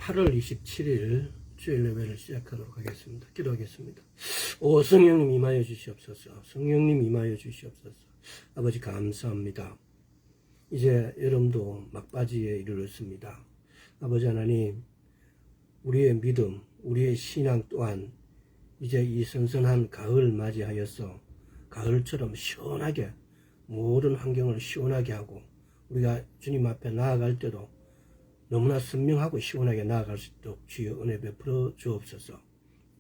8월 27일 주일 예배를 시작하도록 하겠습니다. 기도하겠습니다. 오 성령님 임하여 주시옵소서. 성령님 임하여 주시옵소서. 아버지 감사합니다. 이제 여름도 막바지에 이르렀습니다. 아버지 하나님, 우리의 믿음, 우리의 신앙 또한 이제 이 선선한 가을 맞이하여서 가을처럼 시원하게 모든 환경을 시원하게 하고 우리가 주님 앞에 나아갈 때도 너무나 선명하고 시원하게 나아갈 수 있도록 주여 은혜 베풀어 주옵소서.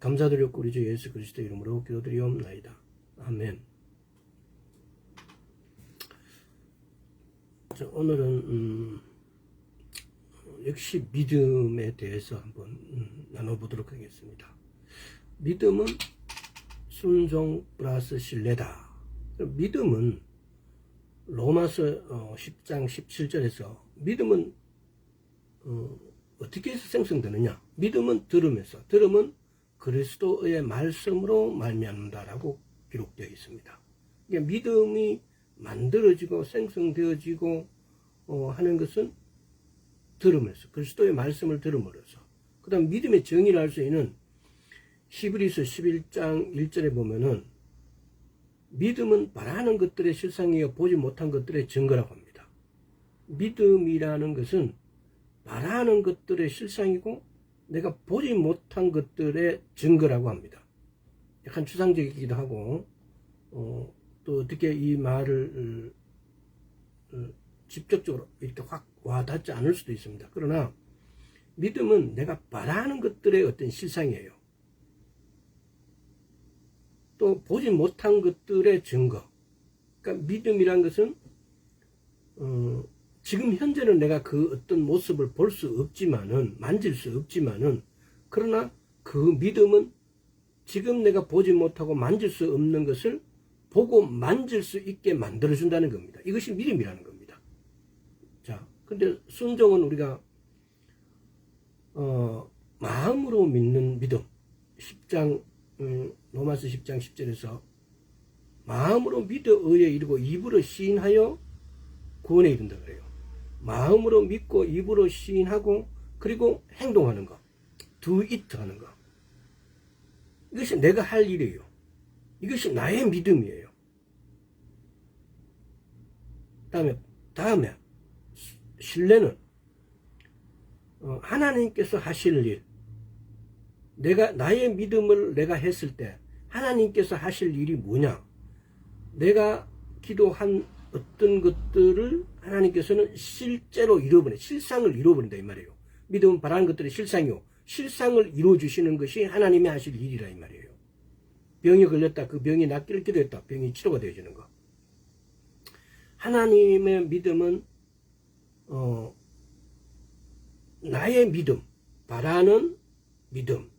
감사드렸고 우리 주 예수 그리스도 이름으로 기도드리옵나이다. 아멘. 자, 오늘은 역시 믿음에 대해서 한번 나눠보도록 하겠습니다. 믿음은 순종 플러스 신뢰다. 믿음은 로마서 10장 17절에서 믿음은 어떻게 해서 생성되느냐? 믿음은 들음에서, 들음은 그리스도의 말씀으로 말미암는다라고 기록되어 있습니다. 그러니까 믿음이 만들어지고 생성되어지고 하는 것은 들음에서, 그리스도의 말씀을 들음으로써. 그 다음 믿음의 정의를 알 수 있는 히브리서 11장 1절에 보면은 믿음은 바라는 것들의 실상이요 보지 못한 것들의 증거라고 합니다. 믿음이라는 것은 바라는 것들의 실상이고 내가 보지 못한 것들의 증거라고 합니다. 약간 추상적이기도 하고 또 어떻게 이 말을 직접적으로 이렇게 확 와닿지 않을 수도 있습니다. 그러나 믿음은 내가 바라는 것들의 어떤 실상이에요. 또 보지 못한 것들의 증거. 그러니까 믿음이란 것은 지금 현재는 내가 그 어떤 모습을 볼 수 없지만은, 만질 수 없지만은, 그러나 그 믿음은 지금 내가 보지 못하고 만질 수 없는 것을 보고 만질 수 있게 만들어준다는 겁니다. 이것이 믿음이라는 겁니다. 자, 근데 순종은 우리가 마음으로 믿는 믿음. 10장 로마서 10장 10절에서 마음으로 믿어 의에 이르고 입으로 시인하여 구원에 이른다 그래요. 마음으로 믿고 입으로 시인하고 그리고 행동하는 거, do it 하는 거. 이것이 내가 할 일이에요. 이것이 나의 믿음이에요. 다음에 신뢰는 하나님께서 하실 일. 나의 믿음을 내가 했을 때 하나님께서 하실 일이 뭐냐? 내가 기도한 어떤 것들을 하나님께서는 실제로 이루어버린다. 실상을 이루어버린다 이 말이에요. 믿음은 바라는 것들의 실상이요. 실상을 이루어주시는 것이 하나님이 하실 일이라 이 말이에요. 병이 걸렸다. 그 병이 낫기를 기도했다. 병이 치료가 되어지는 거. 하나님의 믿음은 나의 믿음, 바라는 믿음,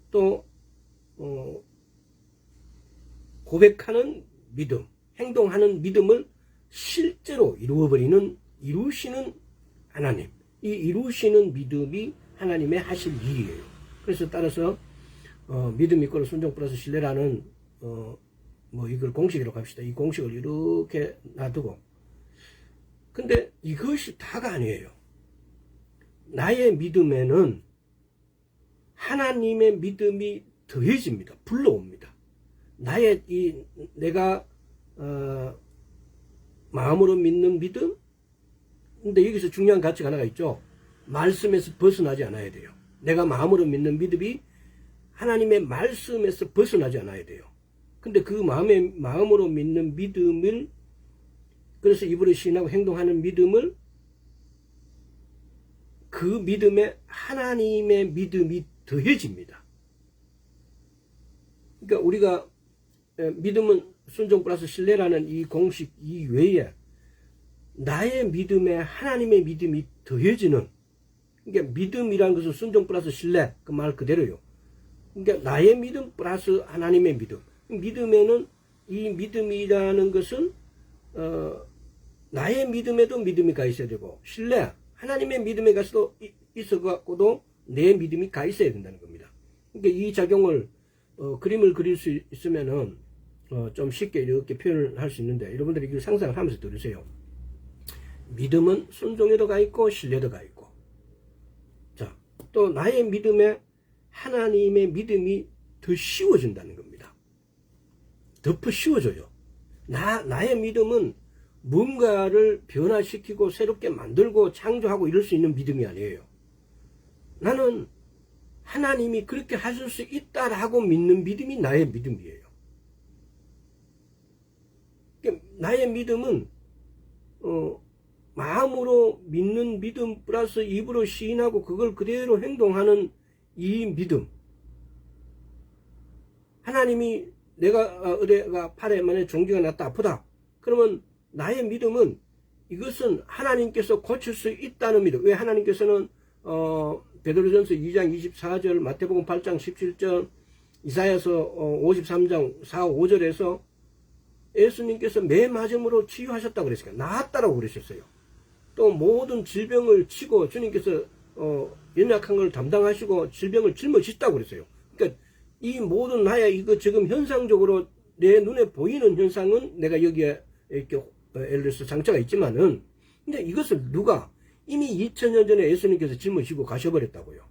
또 고백하는 믿음, 행동하는 믿음을 실제로 이루시는 하나님. 이 이루시는 믿음이 하나님의 하실 일이에요. 그래서 따라서 믿음 이꼬르 순종 플러스 신뢰라는 이걸 공식이라고 합시다. 이 공식을 이렇게 놔두고, 근데 이것이 다가 아니에요. 나의 믿음에는 하나님의 믿음이 더해집니다. 불러옵니다. 내가 마음으로 믿는 믿음. 근데 여기서 중요한 가치가 하나가 있죠. 말씀에서 벗어나지 않아야 돼요. 내가 마음으로 믿는 믿음이 하나님의 말씀에서 벗어나지 않아야 돼요. 근데 그 마음으로 믿는 믿음을, 그래서 입으로 시인하고 행동하는 믿음을, 그 믿음에 하나님의 믿음이 더해집니다. 그러니까 우리가 믿음은 순종 플러스 신뢰라는 이 공식 이외에 나의 믿음에 하나님의 믿음이 더해지는, 그러니까 믿음이라는 것은 순종 플러스 신뢰, 그 말 그대로요. 그러니까 나의 믿음 플러스 하나님의 믿음. 믿음에는 이 믿음이라는 것은 나의 믿음에도 믿음이 가 있어야 되고, 신뢰, 하나님의 믿음에 가서도 있어갖고도 내 믿음이 가 있어야 된다는 겁니다. 그러니까 이 작용을 그림을 그릴 수 있으면은 좀 쉽게 이렇게 표현을 할 수 있는데, 여러분들이 이걸 상상을 하면서 들으세요. 믿음은 순종에도 가 있고 신뢰도 가 있고, 또 나의 믿음에 하나님의 믿음이 더 쉬워진다는 겁니다. 덮어 씌워져요. 나의 믿음은 뭔가를 변화시키고 새롭게 만들고 창조하고 이럴 수 있는 믿음이 아니에요. 나는 하나님이 그렇게 하실 수 있다라고 믿는 믿음이 나의 믿음이에요. 나의 믿음은 마음으로 믿는 믿음 플러스 입으로 시인하고 그걸 그대로 행동하는 이 믿음. 하나님이 내가 의뢰가 팔에 만에 종기가 났다 아프다. 그러면 나의 믿음은 이것은 하나님께서 고칠 수 있다는 믿음. 왜 하나님께서는 베드로전서 2장 24절, 마태복음 8장 17절, 이사야서 53장 4, 5절에서 예수님께서 매 맞음으로 치유하셨다고 그랬어요. 나았다라고 그러셨어요. 또 모든 질병을 치고 주님께서 연약한 걸 담당하시고 질병을 짊어지셨다고 그랬어요. 그러니까 이 모든 나의 이거 지금 현상적으로 내 눈에 보이는 현상은 내가 여기에 이렇게 예를 들어서 상처가 있지만은 근데 이것을 누가 이미 2000년 전에 예수님께서 짊어지고 가셔버렸다고요.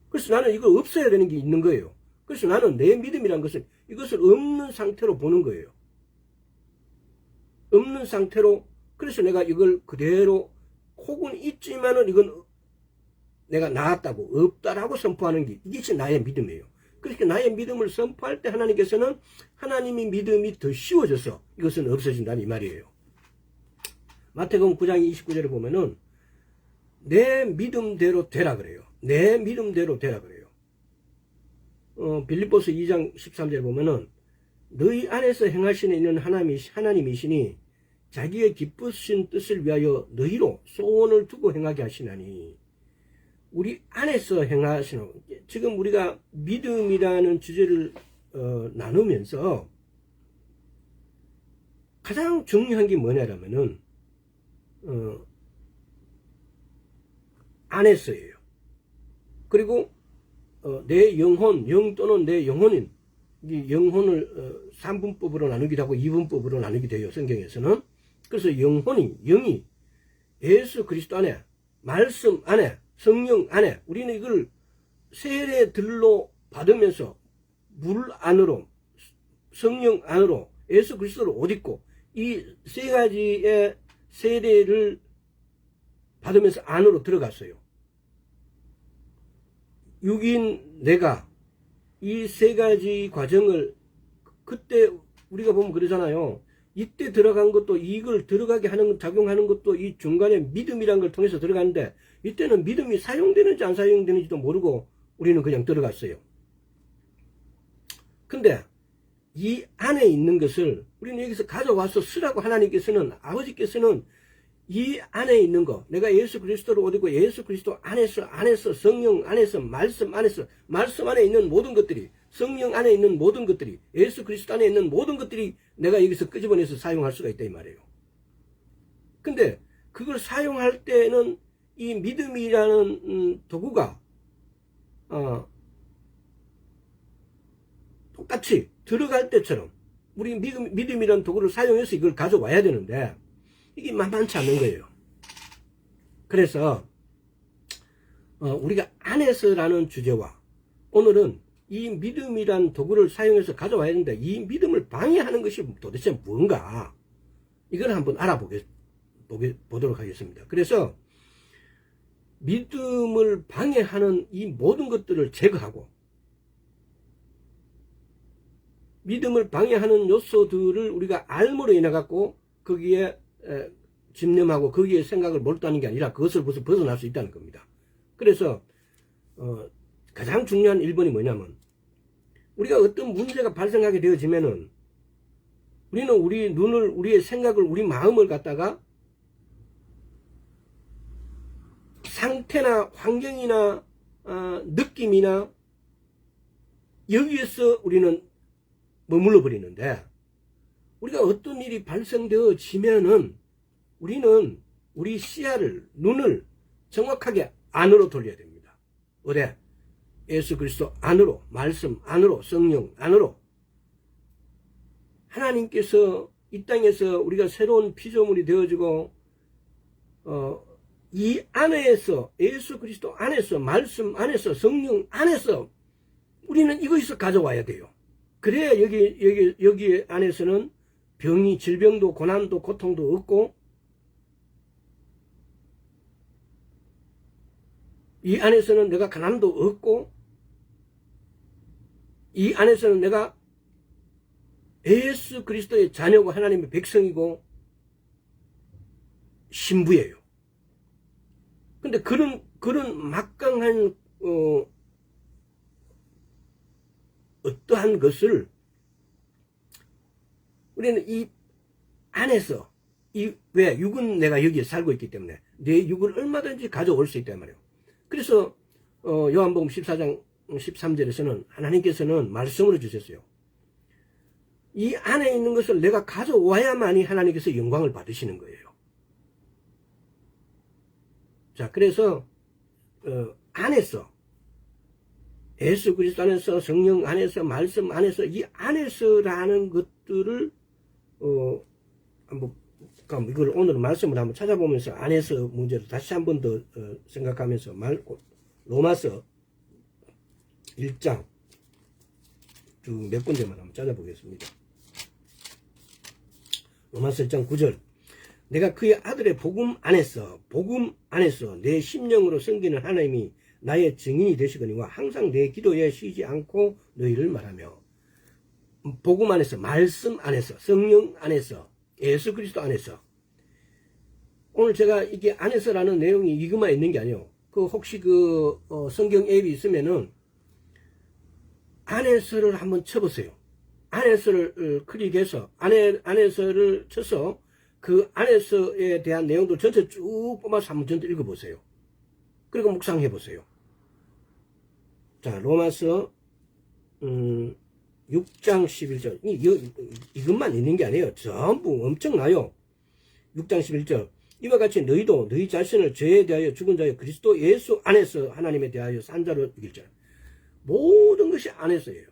그래서 나는 이거 없어야 되는 게 있는 거예요. 그래서 나는 내 믿음이란 것은 이것을 없는 상태로 보는 거예요. 없는 상태로 그래서 내가 이걸 그대로 혹은 있지만은 이건 내가 나았다고 없다라고 선포하는 게 이것이 나의 믿음이에요. 그렇게 나의 믿음을 선포할 때 하나님께서는 하나님의 믿음이 더 쉬워져서 이것은 없어진다는 이 말이에요. 마태복음 9장 29절에 보면은 내 믿음대로 되라 그래요. 내 믿음대로 되라 그래요. 빌립보서 2장 13절에 보면은 너희 안에서 행하시는 이는 하나님이시니 자기의 기쁘신 뜻을 위하여 너희로 소원을 두고 행하게 하시나니 우리 안에서 행하시는 지금 우리가 믿음이라는 주제를 나누면서 가장 중요한 게 뭐냐면은 안에서예요. 그리고 내 영혼, 영 또는 내 영혼인 이 영혼을 3분법으로 나누기도 하고 2분법으로 나누기도 해요. 성경에서는. 그래서 영이 예수 그리스도 안에 말씀 안에 성령 안에 우리는 이걸 세례들로 받으면서 물 안으로 성령 안으로 예수 그리스도를 옷 입고 이 세 가지의 세례를 받으면서 안으로 들어갔어요. 육인 내가 이 세 가지 과정을 그때 우리가 보면 그러잖아요. 이때 들어간 것도 이걸 들어가게 하는 작용하는 것도 이 중간에 믿음이라는 걸 통해서 들어가는데 이때는 믿음이 사용되는지 안 사용되는지도 모르고 우리는 그냥 들어갔어요. 근데 이 안에 있는 것을 우리는 여기서 가져와서 쓰라고 하나님께서는 아버지께서는 이 안에 있는 거 내가 예수 그리스도를 옷 입고 예수 그리스도 안에서 성령 안에서 말씀 안에 있는 모든 것들이 성령 안에 있는 모든 것들이 예수 그리스도 안에 있는 모든 것들이 내가 여기서 끄집어내서 사용할 수가 있다 이 말이에요. 근데 그걸 사용할 때는 이 믿음이라는 도구가 똑같이 들어갈 때처럼 우리 믿음이라는 도구를 사용해서 이걸 가져와야 되는데 이게 만만치 않는 거예요. 그래서 우리가 안에서라는 주제와 오늘은 이 믿음이란 도구를 사용해서 가져와야 되는데 이 믿음을 방해하는 것이 도대체 뭔가 이걸 한번 보도록 하겠습니다. 그래서 믿음을 방해하는 이 모든 것들을 제거하고 믿음을 방해하는 요소들을 우리가 알므로 인해 갖고 거기에 집념하고 거기에 생각을 몰두하는 게 아니라 그것을 벗어날 수 있다는 겁니다. 그래서 가장 중요한 1번이 뭐냐면 우리가 어떤 문제가 발생하게 되어지면은 우리는 우리 눈을 우리의 생각을 우리 마음을 갖다가 상태나 환경이나 느낌이나 여기에서 우리는 머물러 버리는데 우리가 어떤 일이 발생되어지면은 우리는 우리 시야를 눈을 정확하게 안으로 돌려야 됩니다. 어디? 예수 그리스도 안으로 말씀 안으로 성령 안으로 하나님께서 이 땅에서 우리가 새로운 피조물이 되어지고 이 안에서, 예수 그리스도 안에서, 말씀 안에서, 성령 안에서 우리는 이것에서 가져와야 돼요. 그래야 여기 안에서는 병이, 질병도, 고난도, 고통도 없고, 이 안에서는 내가 가난도 없고, 이 안에서는 내가 예수 그리스도의 자녀고 하나님의 백성이고 신부예요. 근데 그런 막강한 어떠한 것을 우리는 이 안에서 왜 육은 내가 여기에 살고 있기 때문에 내 육을 얼마든지 가져올 수 있단 말이에요. 그래서 요한복음 14장 13절에서는 하나님께서는 말씀으로 주셨어요. 이 안에 있는 것을 내가 가져와야만이 하나님께서 영광을 받으시는 거예요. 자, 그래서 안에서 예수 그리스도 안에서, 성령 안에서, 말씀 안에서, 이 안에서라는 것들을 한번 이걸 오늘 말씀을 한번 찾아보면서 안에서 문제를 다시 한 번 더 생각하면서 로마서 1장 몇 군데만 한번 찾아보겠습니다. 로마서 1장 9절. 내가 그의 아들의 복음 안에서 내 심령으로 섬기는 하나님이 나의 증인이 되시거니와 항상 내 기도에 쉬지 않고 너희를 말하며. 복음 안에서, 말씀 안에서, 성령 안에서, 예수 그리스도 안에서. 오늘 제가 이게 안에서라는 내용이 이것만 있는 게 아니에요. 혹시 성경 앱이 있으면은 안에서를 한번 쳐보세요. 안에서를 클릭해서 안에서를 쳐서 그 안에서에 대한 내용도 전체 쭉 뽑아서 한번 전체 읽어보세요. 그리고 묵상해 보세요. 자, 로마서 6장 11절. 이것만 있는 게 아니에요. 전부 엄청나요. 6장 11절. 이와 같이 너희도 너희 자신을 죄에 대하여 죽은 자여 그리스도 예수 안에서 하나님에 대하여 산 자로 여길지라. 모든 것이 안에서예요.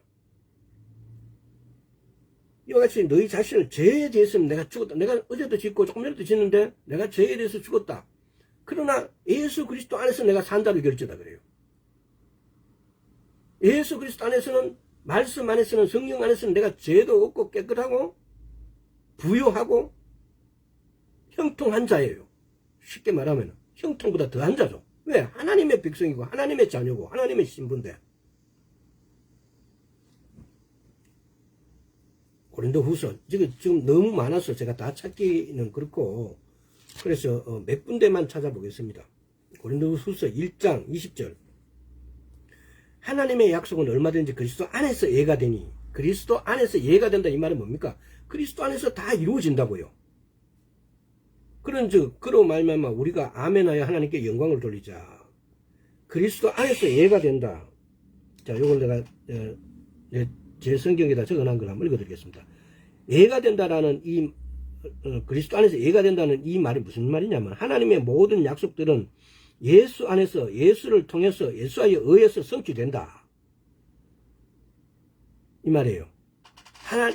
이와 같이 너희 자신을 죄에 대해서는 내가 죽었다. 내가 어제도 짓고 조금 전에도 짓는데 내가 죄에 대해서 죽었다. 그러나 예수 그리스도 안에서 내가 산다로 결정다 그래요. 예수 그리스도 안에서는, 말씀 안에서는, 성령 안에서는 내가 죄도 없고 깨끗하고 부유하고 형통한 자예요. 쉽게 말하면 형통보다 더한 자죠. 왜? 하나님의 백성이고 하나님의 자녀고 하나님의 신부인데. 고린도후서 지금 너무 많아서 제가 다 찾기는 그렇고, 그래서 몇 군데만 찾아보겠습니다. 고린도후서 1장 20절. 하나님의 약속은 얼마든지 그리스도 안에서 예가 되니. 그리스도 안에서 예가 된다 이 말은 뭡니까? 그리스도 안에서 다 이루어진다고요. 그로 말미암아 우리가 아멘하여 하나님께 영광을 돌리자. 그리스도 안에서 예가 된다. 자, 요걸 내가 제 성경에다 적어놓은 걸 한번 읽어드리겠습니다. 예가 된다라는 그리스도 안에서 예가 된다는 이 말이 무슨 말이냐면, 하나님의 모든 약속들은 예수 안에서, 예수를 통해서, 예수와의 의해서 성취된다 이 말이에요.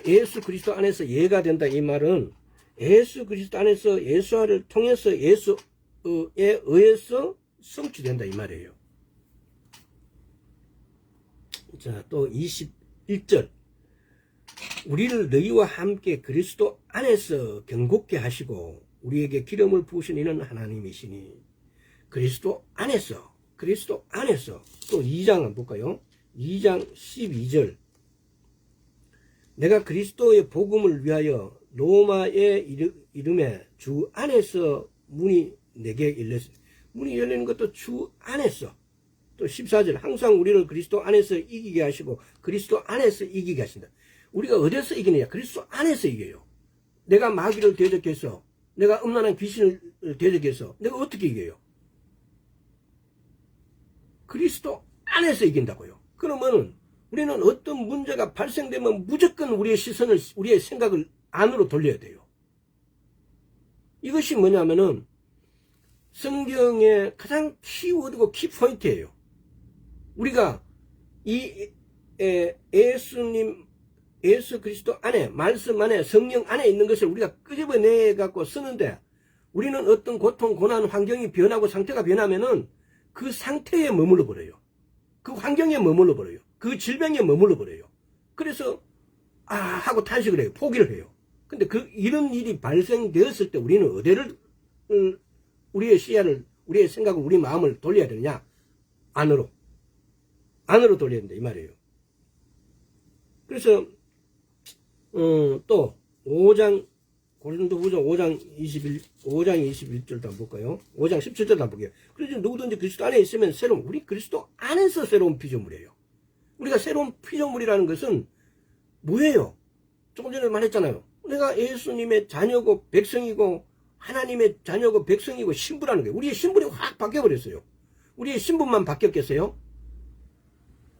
예수 그리스도 안에서 예가 된다 이 말은 예수 그리스도 안에서, 예수와를 통해서, 예수에 의해서 성취된다 이 말이에요. 자, 또 21절. 우리를 너희와 함께 그리스도 안에서 경고케 하시고 우리에게 기름을 부으신 이는 하나님이시니. 그리스도 안에서. 또 2장 한번 볼까요? 2장 12절. 내가 그리스도의 복음을 위하여 로마의 이름에 주 안에서 문이 내게 열렸으니. 문이 열리는 것도 주 안에서. 또 14절. 항상 우리를 그리스도 안에서 이기게 하시고 그리스도 안에서 이기게 하신다. 우리가 어디서 이기느냐? 그리스도 안에서 이겨요. 내가 마귀를 대적해서, 내가 음란한 귀신을 대적해서 내가 어떻게 이겨요? 그리스도 안에서 이긴다고요. 그러면 우리는 어떤 문제가 발생되면 무조건 우리의 시선을, 우리의 생각을 안으로 돌려야 돼요. 이것이 뭐냐면은 성경의 가장 키워드고 키포인트예요. 우리가 예수 그리스도 안에, 말씀 안에, 성령 안에 있는 것을 우리가 끄집어내 갖고 쓰는데 우리는 어떤 고통, 고난, 환경이 변하고 상태가 변하면은 그 상태에 머물러 버려요. 그 환경에 머물러 버려요. 그 질병에 머물러 버려요. 그래서 하고 탄식을 해요. 포기를 해요. 근데 이런 일이 발생되었을 때 우리는 어디를 우리의 시야를, 우리의 생각을, 우리 마음을 돌려야 되느냐? 안으로 돌려야 된다 이 말이에요. 그래서 또 5장 고린도후서 5장 21절도 한번 볼까요? 5장 17절도 한번 볼게요. 그래서 누구든지 그리스도 안에 있으면 우리 그리스도 안에서 새로운 피조물이에요. 우리가 새로운 피조물이라는 것은 뭐예요? 조금 전에 말했잖아요. 내가 예수님의 자녀고 백성이고 하나님의 자녀고 백성이고 신부라는 거예요. 우리의 신분이 확 바뀌어버렸어요. 우리의 신분만 바뀌었겠어요?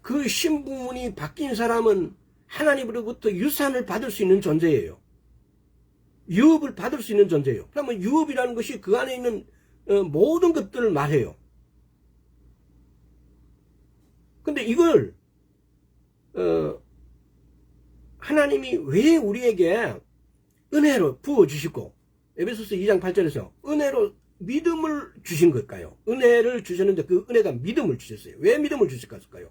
그 신분이 바뀐 사람은 하나님으로부터 유산을 받을 수 있는 존재예요. 유업을 받을 수 있는 존재예요. 그러면 유업이라는 것이 그 안에 있는 모든 것들을 말해요. 근데 이걸 하나님이 왜 우리에게 은혜로 부어주시고 에베소서 2장 8절에서 은혜로 믿음을 주신 걸까요? 은혜를 주셨는데 그 은혜가 믿음을 주셨어요. 왜 믿음을 주셨을까요?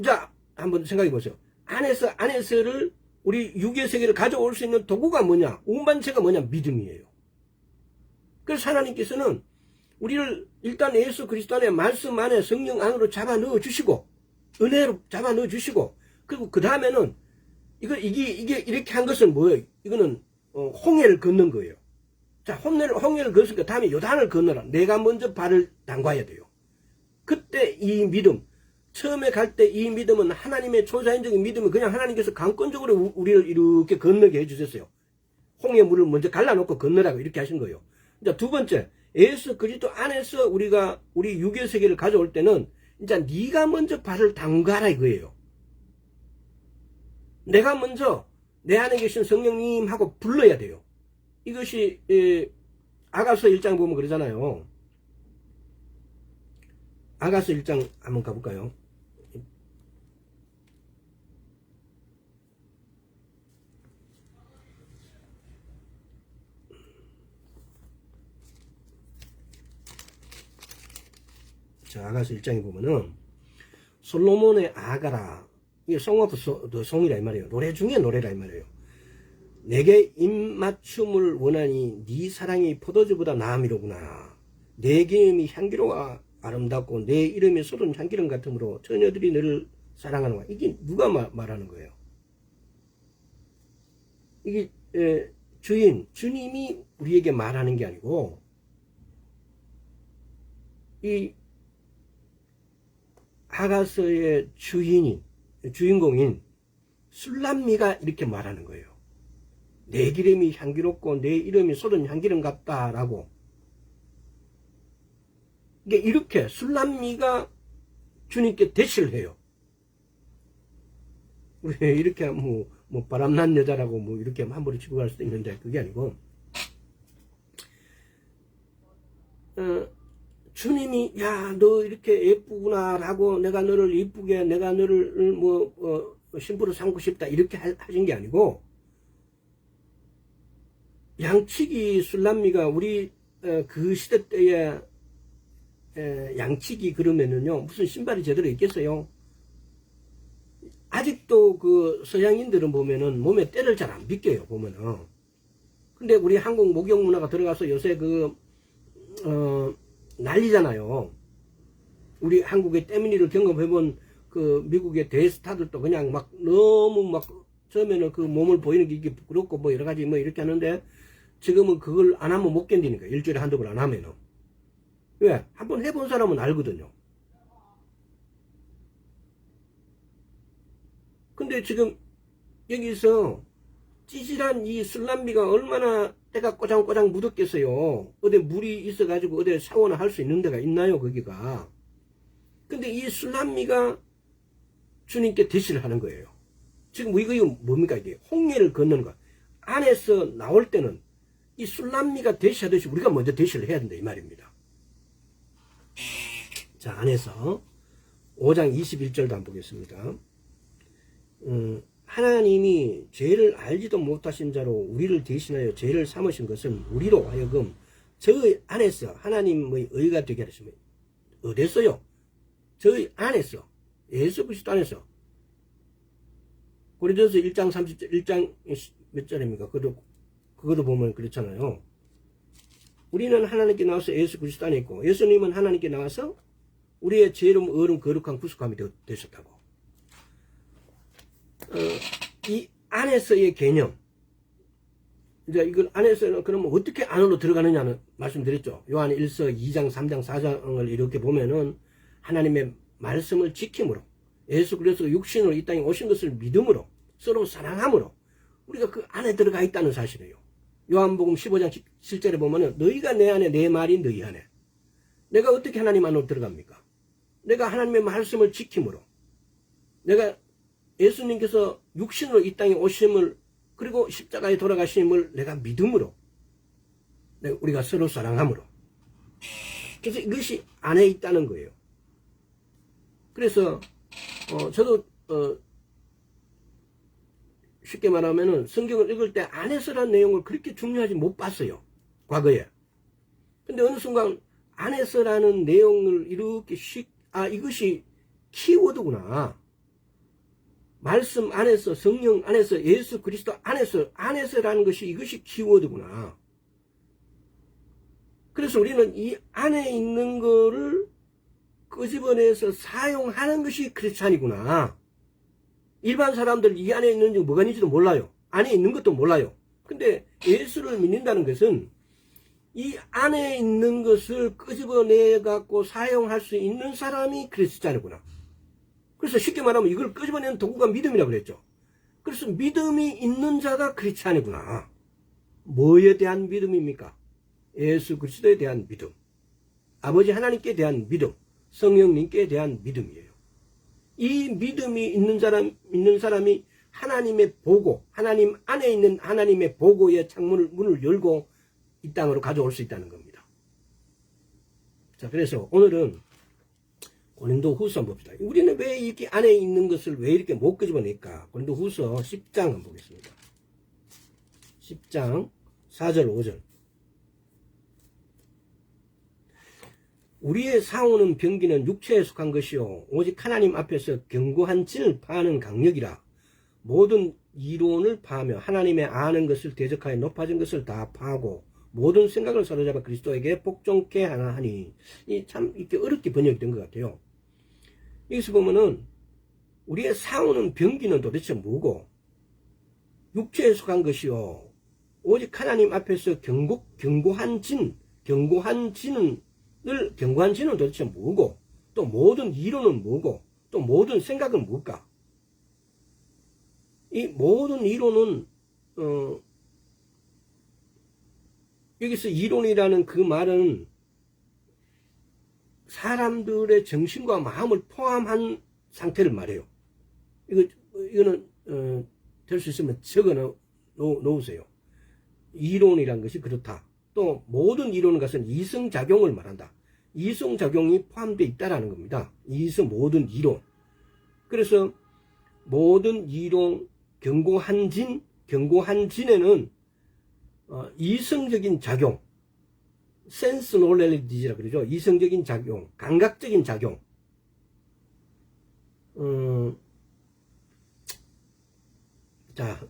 자, 한번 생각해 보세요. 안에서를 우리 육의 세계를 가져올 수 있는 도구가 뭐냐? 운반체가 뭐냐? 믿음이에요. 그래서 하나님께서는 우리를 일단 예수 그리스도 안에 말씀 안에 성령 안으로 잡아 넣어 주시고 은혜로 잡아 넣어 주시고 그리고 그 다음에는 이게 이렇게 한 것은 뭐예요? 이거는 홍해를 걷는 거예요. 자, 홍해를 걷으니까 다음에 요단을 건너라. 내가 먼저 발을 담가야 돼요. 그때 이 믿음, 처음에 갈 때 이 믿음은 하나님의 초자연적인 믿음은 그냥 하나님께서 강권적으로 우리를 이렇게 건너게 해주셨어요. 홍해 물을 먼저 갈라놓고 건너라고 이렇게 하신 거예요. 이제 두 번째, 예수 그리스도 안에서 우리 육의 세계를 가져올 때는 이제 네가 먼저 발을 담가라 이거예요. 내가 먼저 내 안에 계신 성령님하고 불러야 돼요. 이것이 아가서 1장 보면 그러잖아요. 아가서 1장 한번 가볼까요? 자, 아가서 1장에 보면은 솔로몬의 아가라, 이게 송 오브 더 송이라 이 말이에요. 노래 중에 노래라 이 말이에요. 내게 입맞춤을 원하니 네 사랑이 포도주보다 나음이로구나. 내 기름이 향기로워 아름답고 내 이름이 쏟은 향기름 같으므로 처녀들이 너를 사랑하는구나. 이게 누가 말하는 거예요? 이게 주님이 우리에게 말하는 게 아니고 이 아가서의 주인공인 술람미가 이렇게 말하는 거예요. 내 기름이 향기롭고 내 이름이 쏟은 향기름 같다라고. 이게 이렇게 술람미가 주님께 대시를 해요. 우리 이렇게 뭐 바람난 여자라고 뭐 이렇게 함부로 치고 갈 수도 있는데 그게 아니고 주님이 야 너 이렇게 예쁘구나 라고 내가 너를 이쁘게 내가 너를 신부로 삼고 싶다 이렇게 하신 게 아니고 양치기 술람미가 우리 그 시대 때에 양치기 그러면은요 무슨 신발이 제대로 있겠어요? 아직도 그 서양인들은 보면은 몸에 때를 잘 안 빗겨요 보면은. 근데 우리 한국 목욕 문화가 들어가서 요새 난리잖아요. 우리 한국의 때밀이를 경험해본 그 미국의 대스타들도 그냥 막 너무 막 처음에는 그 몸을 보이는 게 이게 부끄럽고 뭐 여러 가지 뭐 이렇게 하는데 지금은 그걸 안 하면 못 견디니까 일주일에 한두 번 안 하면은. 왜? 한번 해본 사람은 알거든요. 근데 지금 여기서 찌질한 이 술람미가 얼마나 때가 꼬장꼬장 묻었겠어요. 어디 물이 있어가지고 어디 샤워나 할 수 있는 데가 있나요 거기가. 근데 이 술람미가 주님께 대시를 하는 거예요. 지금 이거 뭡니까 이게 홍해를 걷는 거. 안에서 나올 때는 이 술람미가 대시하듯이 우리가 먼저 대시를 해야 된다 이 말입니다. 자, 안에서 5장 21절도 한번 보겠습니다. 하나님이 죄를 알지도 못하신 자로 우리를 대신하여 죄를 삼으신 것은 우리로 하여금 저희 안에서 하나님의 의가 되게 하셨습니다. 어디서요? 저희 안에서, 예수 그리스도 안에서. 고린도서 1장 30절, 1장 몇 절입니까? 그것도 보면 그렇잖아요. 우리는 하나님께 나와서 예수 그리스도 안에 있고, 예수님은 하나님께 나와서 우리의 죄름, 어름, 거룩한 구속함이 되셨다고. 이 안에서의 개념. 이제 이걸 안에서는 그러면 어떻게 안으로 들어가느냐는 말씀드렸죠. 요한 1서 2장, 3장, 4장을 이렇게 보면은 하나님의 말씀을 지킴으로, 예수 그리스도 육신으로 이 땅에 오신 것을 믿음으로, 서로 사랑함으로 우리가 그 안에 들어가 있다는 사실이에요. 요한복음 15장 7절에 보면은 너희가 내 안에, 내 말이 너희 안에. 내가 어떻게 하나님 안으로 들어갑니까? 내가 하나님의 말씀을 지킴으로, 내가 예수님께서 육신으로 이 땅에 오심을, 그리고 십자가에 돌아가심을 내가 믿음으로, 우리가 서로 사랑함으로. 그래서 이것이 안에 있다는 거예요. 그래서 저도 쉽게 말하면은 성경을 읽을 때 안에서라는 내용을 그렇게 중요하지 못 봤어요, 과거에. 근데 어느 순간 안에서라는 내용을 이렇게 이것이 키워드구나. 말씀 안에서, 성령 안에서, 예수 그리스도 안에서라는 것이, 이것이 키워드구나. 그래서 우리는 이 안에 있는 거를 끄집어내서 사용하는 것이 크리스찬이구나. 일반 사람들 이 안에 있는지 뭐가 있는지도 몰라요. 안에 있는 것도 몰라요. 근데 예수를 믿는다는 것은 이 안에 있는 것을 끄집어내 갖고 사용할 수 있는 사람이 크리스찬이구나. 그래서 쉽게 말하면 이걸 끄집어내는 도구가 믿음이라고 그랬죠. 그래서 믿음이 있는 자가 크리스찬이구나. 뭐에 대한 믿음입니까? 예수 그리스도에 대한 믿음, 아버지 하나님께 대한 믿음, 성령님께 대한 믿음이에요. 이 믿음이 있는 사람이 하나님의 보고, 하나님 안에 있는 하나님의 보고의 문을 열고 이 땅으로 가져올 수 있다는 겁니다. 자, 그래서 오늘은 고린도후서 한번 봅시다. 우리는 왜 이렇게 안에 있는 것을 왜 이렇게 못 끄집어낼까? 고린도후서 10장 한번 보겠습니다. 10장 4절 5절. 우리의 싸우는 병기는 육체에 속한 것이요 오직 하나님 앞에서 견고한 진을 파하는 강력이라. 모든 이론을 파하며 하나님의 아는 것을 대적하여 높아진 것을 다 파하고 모든 생각을 사로잡아 그리스도에게 복종케 하나 하니. 참 이렇게 어렵게 번역된 것 같아요. 여기서 보면은 우리의 싸우는 병기는 도대체 뭐고, 육체에 속한 것이요 오직 하나님 앞에서 견고한 진은 도대체 뭐고, 또 모든 이론은 뭐고, 또 모든 생각은 뭘까? 이 모든 이론은 여기서 이론이라는 그 말은 사람들의 정신과 마음을 포함한 상태를 말해요. 이거는 될 수 있으면 적어 놓으세요. 이론이란 것이 그렇다. 또 모든 이론은 것은 이성작용을 말한다. 이성작용이 포함되어 있다는 겁니다. 모든 이론. 그래서 모든 이론, 견고한 진에는 이성적인 작용, 센스 놀렐리지라 그러죠. 이성적인 작용, 감각적인 작용. 자,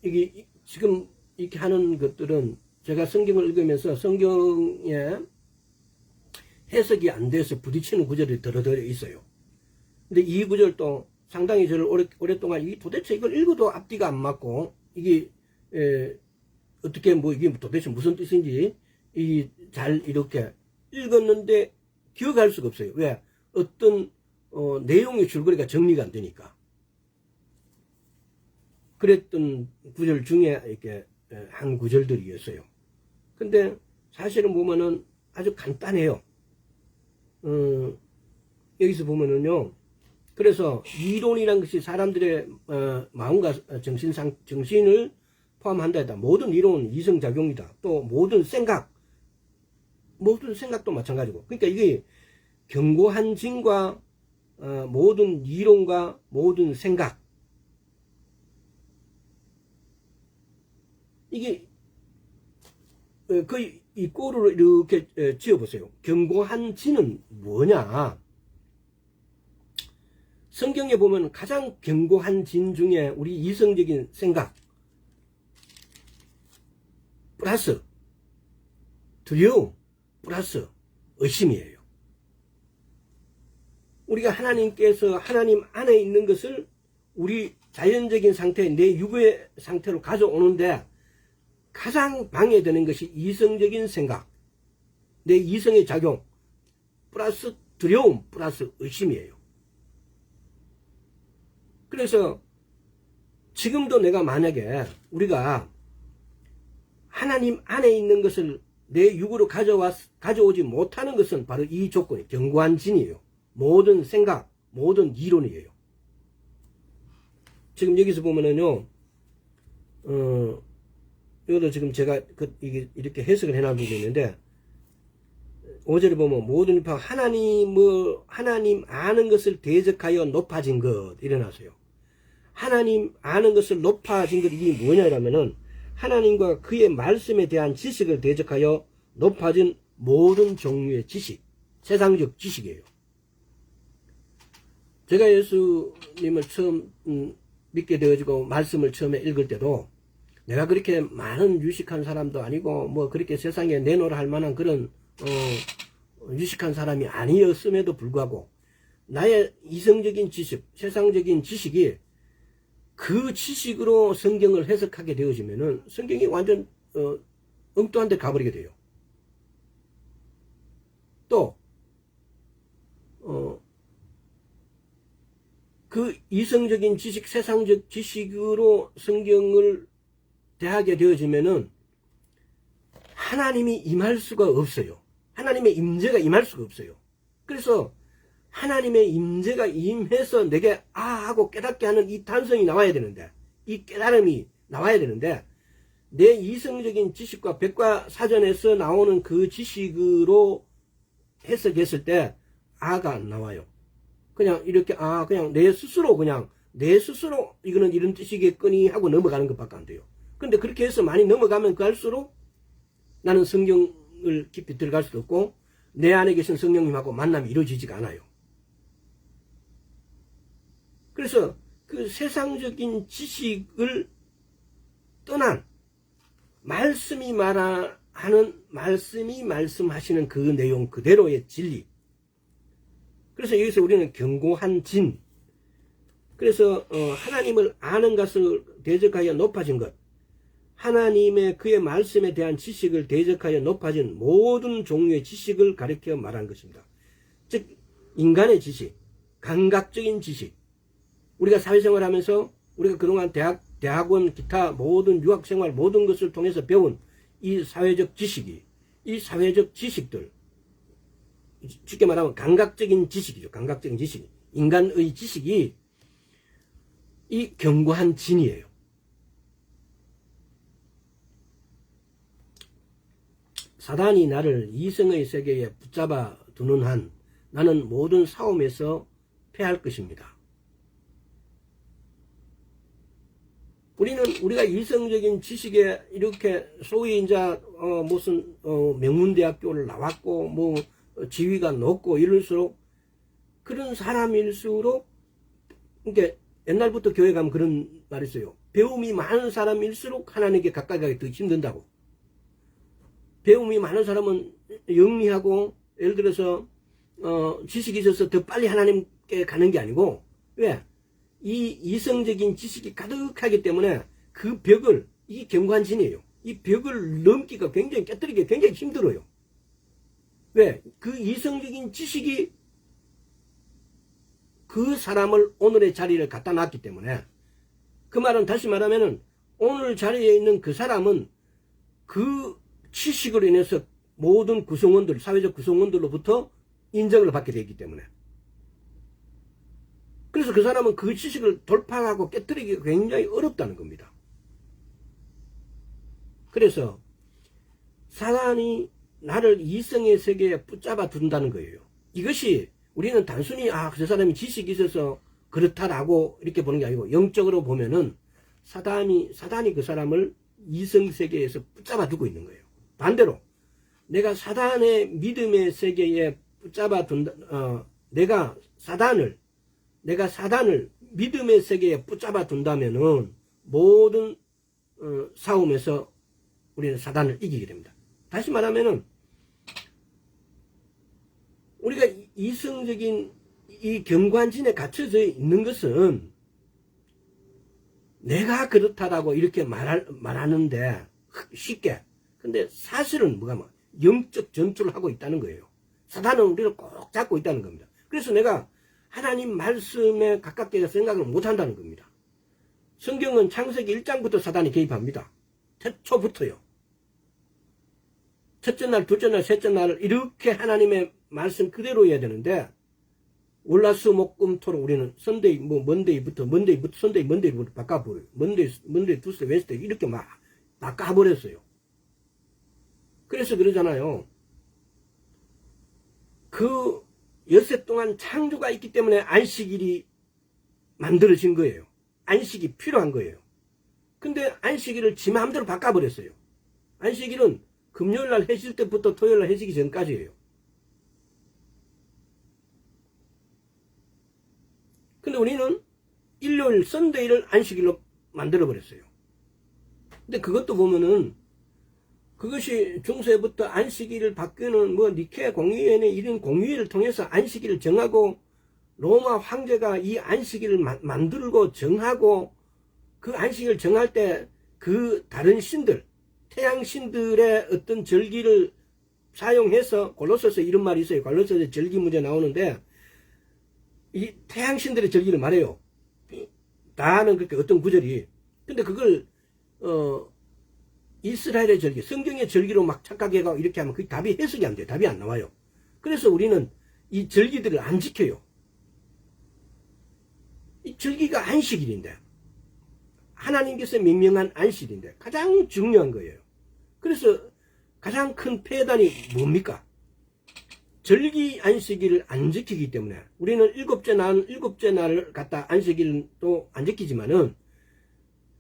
이게 지금 이렇게 하는 것들은 제가 성경을 읽으면서 성경에 해석이 안 돼서 부딪히는 구절이 들어들어 있어요. 근데 이 구절도 상당히 저를 오랫동안 도대체 이걸 읽어도 앞뒤가 안 맞고, 이게 어떻게 이게 도대체 무슨 뜻인지 잘 이렇게 읽었는데 기억할 수가 없어요. 왜? 어떤 내용의 줄거리가 정리가 안 되니까. 그랬던 구절 중에 이렇게 한 구절들이었어요. 근데 사실은 보면은 아주 간단해요. 여기서 보면은요, 그래서 이론이란 것이 사람들의 마음과 정신을 포함한다 했다. 모든 이론은 이성작용이다. 또 모든 생각도 마찬가지고. 그러니까 이게 견고한 진과 모든 이론과 모든 생각, 이게 이 꼴을 이렇게 지어보세요. 견고한 진은 뭐냐? 성경에 보면 가장 견고한 진 중에 우리 이성적인 생각 플러스 두려움 플러스 의심이에요. 우리가 하나님께서 하나님 안에 있는 것을 우리 자연적인 상태, 내 육의 상태로 가져오는데 가장 방해되는 것이 이성적인 생각, 내 이성의 작용 플러스 두려움 플러스 의심이에요. 그래서 지금도 내가 만약에 우리가 하나님 안에 있는 것을 내 육으로 가져오지 못하는 것은 바로 이 조건이 견고한 진이에요. 모든 생각, 모든 이론이에요. 지금 여기서 보면은요, 이것도 지금 제가 이게 이렇게 해석을 해놓은 부분이 있는데, 5절에 보면 모든 율법 하나님 아는 것을 대적하여 높아진 것 일어나세요. 하나님 아는 것을 높아진 것 이게 뭐냐라면은 하나님과 그의 말씀에 대한 지식을 대적하여 높아진 모든 종류의 지식, 세상적 지식이에요. 제가 예수님을 처음 믿게 되어지고 말씀을 처음에 읽을 때도 내가 그렇게 많은 유식한 사람도 아니고 뭐 그렇게 세상에 내놓으라 할 만한 그런 유식한 사람이 아니었음에도 불구하고 나의 이성적인 지식, 세상적인 지식이 그 지식으로 성경을 해석하게 되어지면은 성경이 완전 엉뚱한 데 가버리게 돼요. 또 그 이성적인 지식, 세상적 지식으로 성경을 대하게 되어지면은 하나님이 임할 수가 없어요. 하나님의 임재가 임할 수가 없어요. 그래서 하나님의 임재가 임해서 내게 하고 깨닫게 하는 이 단성이 나와야 되는데, 이 깨달음이 나와야 되는데, 내 이성적인 지식과 백과사전에서 나오는 그 지식으로 해석했을 때 아가 안 나와요. 그냥 이렇게 그냥 내 스스로 이거는 이런 뜻이겠거니 하고 넘어가는 것밖에 안 돼요. 근데 그렇게 해서 많이 넘어가면 갈수록 나는 성경을 깊이 들어갈 수도 없고 내 안에 계신 성령님하고 만남이 이루어지지가 않아요. 그래서 그 세상적인 지식을 떠난 말씀이 말씀하시는 그 내용 그대로의 진리. 그래서 여기서 우리는 견고한 진. 그래서 하나님을 아는 것을 대적하여 높아진 것. 하나님의 그의 말씀에 대한 지식을 대적하여 높아진 모든 종류의 지식을 가리켜 말한 것입니다. 즉 인간의 지식, 감각적인 지식. 우리가 사회생활하면서 우리가 그동안 대학원, 기타 모든 유학생활 모든 것을 통해서 배운 이 사회적 지식이, 이 사회적 지식들, 쉽게 말하면 감각적인 지식이죠. 감각적인 지식. 인간의 지식이 이 견고한 진이에요. 사단이 나를 이성의 세계에 붙잡아 두는 한 나는 모든 싸움에서 패할 것입니다. 우리가 이성적인 지식에 이렇게 소위 이제 무슨 명문대학교를 나왔고 뭐 지위가 높고 이럴수록 그런 사람일수록 그러니까 옛날부터 교회 가면 그런 말이 있어요. 배움이 많은 사람일수록 하나님께 가까이 가기 더 힘든다고. 배움이 많은 사람은 영리하고 예를 들어서 지식이 있어서 더 빨리 하나님께 가는 게 아니고 왜? 이 이성적인 지식이 가득하기 때문에 그 벽을 이게 견고한 진이에요. 이 벽을 넘기가 굉장히 깨뜨리기가 굉장히 힘들어요. 왜? 그 이성적인 지식이 그 사람을 오늘의 자리를 갖다 놨기 때문에 그 말은 다시 말하면은 오늘 자리에 있는 그 사람은 그 지식으로 인해서 모든 구성원들, 사회적 구성원들로부터 인정을 받게 되기 때문에 그래서 그 사람은 그 지식을 돌파하고 깨뜨리기가 굉장히 어렵다는 겁니다. 그래서 사단이 나를 이성의 세계에 붙잡아 둔다는 거예요. 이것이 우리는 단순히 그 사람이 지식이 있어서 그렇다라고 이렇게 보는 게 아니고 영적으로 보면은 사단이 그 사람을 이성세계에서 붙잡아 두고 있는 거예요. 반대로 내가 사단의 믿음의 세계에 붙잡아 둔다, 내가 사단을 믿음의 세계에 붙잡아 둔다면은 모든 싸움에서 우리는 사단을 이기게 됩니다. 다시 말하면은 우리가 이성적인 이 경관진에 갇혀져 있는 것은 내가 그렇다라고 이렇게 말하는데 쉽게. 근데 사실은 뭐가 영적 전투를 하고 있다는 거예요. 사단은 우리를 꼭 잡고 있다는 겁니다. 그래서 내가 하나님 말씀에 가깝게 생각을 못 한다는 겁니다. 성경은 창세기 1장부터 사단이 개입합니다. 태초부터요. 첫째 날, 둘째 날, 셋째 날을 이렇게 하나님의 말씀 그대로 해야 되는데 월화수목금토로 우리는 먼데이부터 바꿔버려요. 먼데이, 투스데이, 웬스데이 이렇게 막 바꿔버렸어요. 그래서 그러잖아요. 그 엿새 동안 창조가 있기 때문에 안식일이 만들어진 거예요. 안식이 필요한 거예요. 근데 안식일을 지 마음대로 바꿔버렸어요. 안식일은 금요일날 해질 때부터 토요일날 해지기 전까지예요. 근데 우리는 일요일, 썬데이를 안식일로 만들어버렸어요. 근데 그것도 보면은 그것이 중세부터 안식일을 바뀌는 니케 공의회나 이런 공의회를 통해서 안식일을 정하고 로마 황제가 이 안식일을 만들고 정하고 그 안식일을 정할 때 그 다른 신들, 태양 신들의 어떤 절기를 사용해서 골로새서 이런 말이 있어요. 골로새서 절기 문제 나오는데 이 태양 신들의 절기를 말해요. 다는 그렇게 어떤 구절이. 근데 그걸 이스라엘의 절기, 성경의 절기로 막 착각해가고 이렇게 하면 그 답이 해석이 안 돼요. 답이 안 나와요. 그래서 우리는 이 절기들을 안 지켜요. 이 절기가 안식일인데, 하나님께서 명명한 안식일인데 가장 중요한 거예요. 그래서 가장 큰 폐단이 뭡니까? 절기 안식일을 안 지키기 때문에 우리는 일곱째 날을 갖다 안식일도 안 지키지만은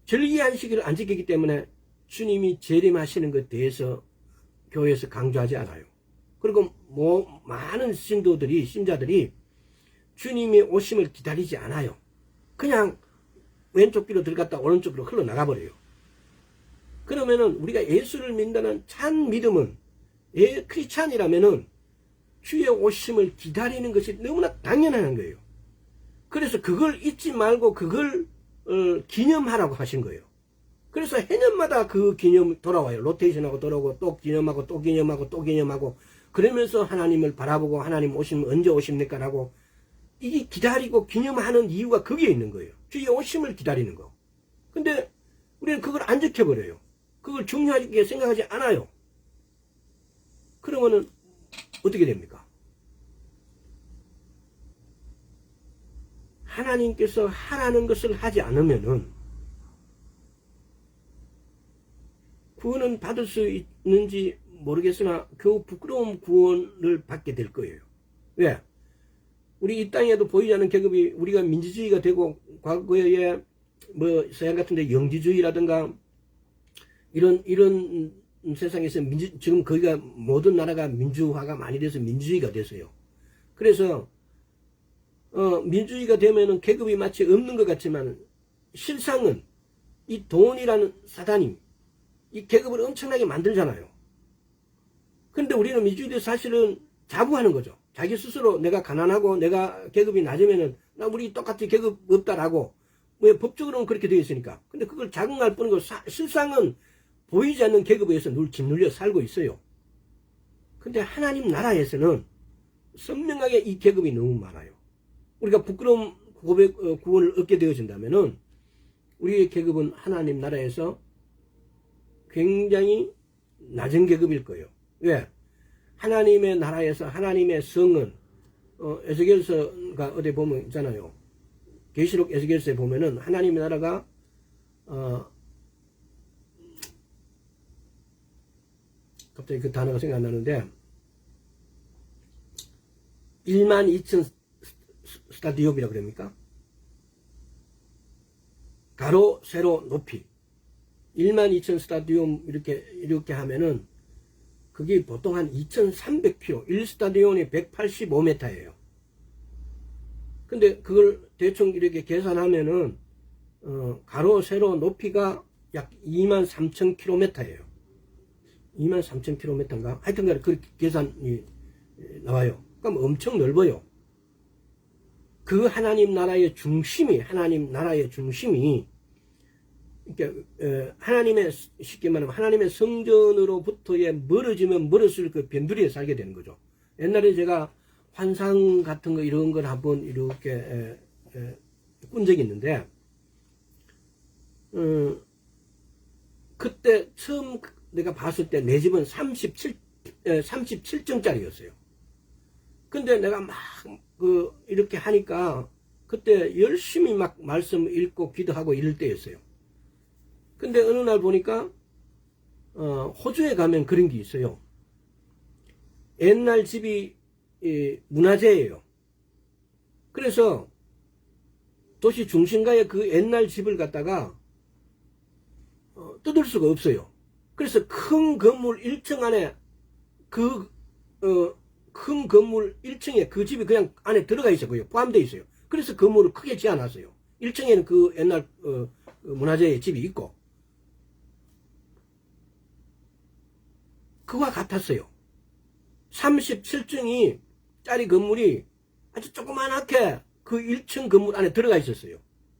절기 안식일을 안 지키기 때문에 주님이 재림하시는 것에 대해서 교회에서 강조하지 않아요. 그리고 많은 신자들이 주님의 오심을 기다리지 않아요. 그냥 왼쪽 귀로 들어갔다 오른쪽으로 흘러나가 버려요. 그러면은 우리가 예수를 믿는다는 참 믿음은 크리스찬이라면은 주의 오심을 기다리는 것이 너무나 당연한 거예요. 그래서 그걸 잊지 말고 그걸 기념하라고 하신 거예요. 그래서 해년마다 그 기념 돌아와요. 로테이션하고 돌아오고 또 기념하고 또 기념하고 또 기념하고 그러면서 하나님을 바라보고 하나님 오시면 언제 오십니까? 라고 이게 기다리고 기념하는 이유가 거기에 있는 거예요. 주의 오심을 기다리는 거. 근데 우리는 그걸 안 지켜버려요. 그걸 중요하게 생각하지 않아요. 그러면은 어떻게 됩니까? 하나님께서 하라는 것을 하지 않으면은 구원은 받을 수 있는지 모르겠으나 겨우 부끄러운 구원을 받게 될 거예요. 왜? 우리 이 땅에도 보이지 않는 계급이 우리가 민주주의가 되고 과거에 서양 같은 데 영지주의라든가 이런 세상에서 지금 거기가 모든 나라가 민주화가 많이 돼서 민주주의가 됐어요. 그래서 민주주의가 되면은 계급이 마치 없는 것 같지만 실상은 이 돈이라는 사단이 이 계급을 엄청나게 만들잖아요. 근데 우리는 민주주의도 사실은 자부하는 거죠. 자기 스스로 내가 가난하고 내가 계급이 낮으면은 나 우리 똑같이 계급 없다라고 왜 법적으로는 그렇게 되어 있으니까. 근데 그걸 자긍할 뿐이고 실상은 보이지 않는 계급에 의해서 늘 짓눌려 살고 있어요. 근데 하나님 나라에서는 선명하게 이 계급이 너무 많아요. 우리가 부끄러움 구원을 얻게 되어진다면은 우리의 계급은 하나님 나라에서 굉장히 낮은 계급일 거예요. 왜? 하나님의 나라에서 하나님의 성은 에스겔서가 어디 보면 있잖아요. 계시록 에스겔서에 보면은 하나님의 나라가 갑자기 그 단어가 생각 안 나는데 12,000 스타디옵이라고 그럽니까? 가로 세로 높이 12,000 스타디움 이렇게 하면은 그게 보통 한 2,300km, 1스타디온이 185m예요. 근데 그걸 대충 이렇게 계산하면은 가로 세로 높이가 약 23,000km예요. 23,000km인가? 하여튼간에 그렇게 계산이 나와요. 그럼 엄청 넓어요. 그 하나님 나라의 중심이 그러니까 하나님의, 쉽게 말하면 하나님의 성전으로부터의 멀어지면 멀어질수록 그 변두리에 살게 되는 거죠. 옛날에 제가 환상 같은 거 이런 걸 한번 이렇게 꾼 적이 있는데 그때 처음 내가 봤을 때 내 집은 37층짜리였어요. 근데 내가 막 이렇게 하니까 그때 열심히 막 말씀 읽고 기도하고 이럴 때였어요. 근데 어느 날 보니까 호주에 가면 그런 게 있어요. 옛날 집이 문화재예요. 그래서 도시 중심가에 그 옛날 집을 갖다가 뜯을 수가 없어요. 그래서 큰 건물 1층 안에 큰 건물 1층에 그 집이 그냥 안에 들어가 있어요. 포함되어 있어요. 그래서 건물을 크게 지어놨어요. 1층에는 그 옛날 문화재의 집이 있고 그와 같았어요. 37층이 짜리 건물이 아주 조그만하게 그 1층 건물 안에 들어가 있었어요.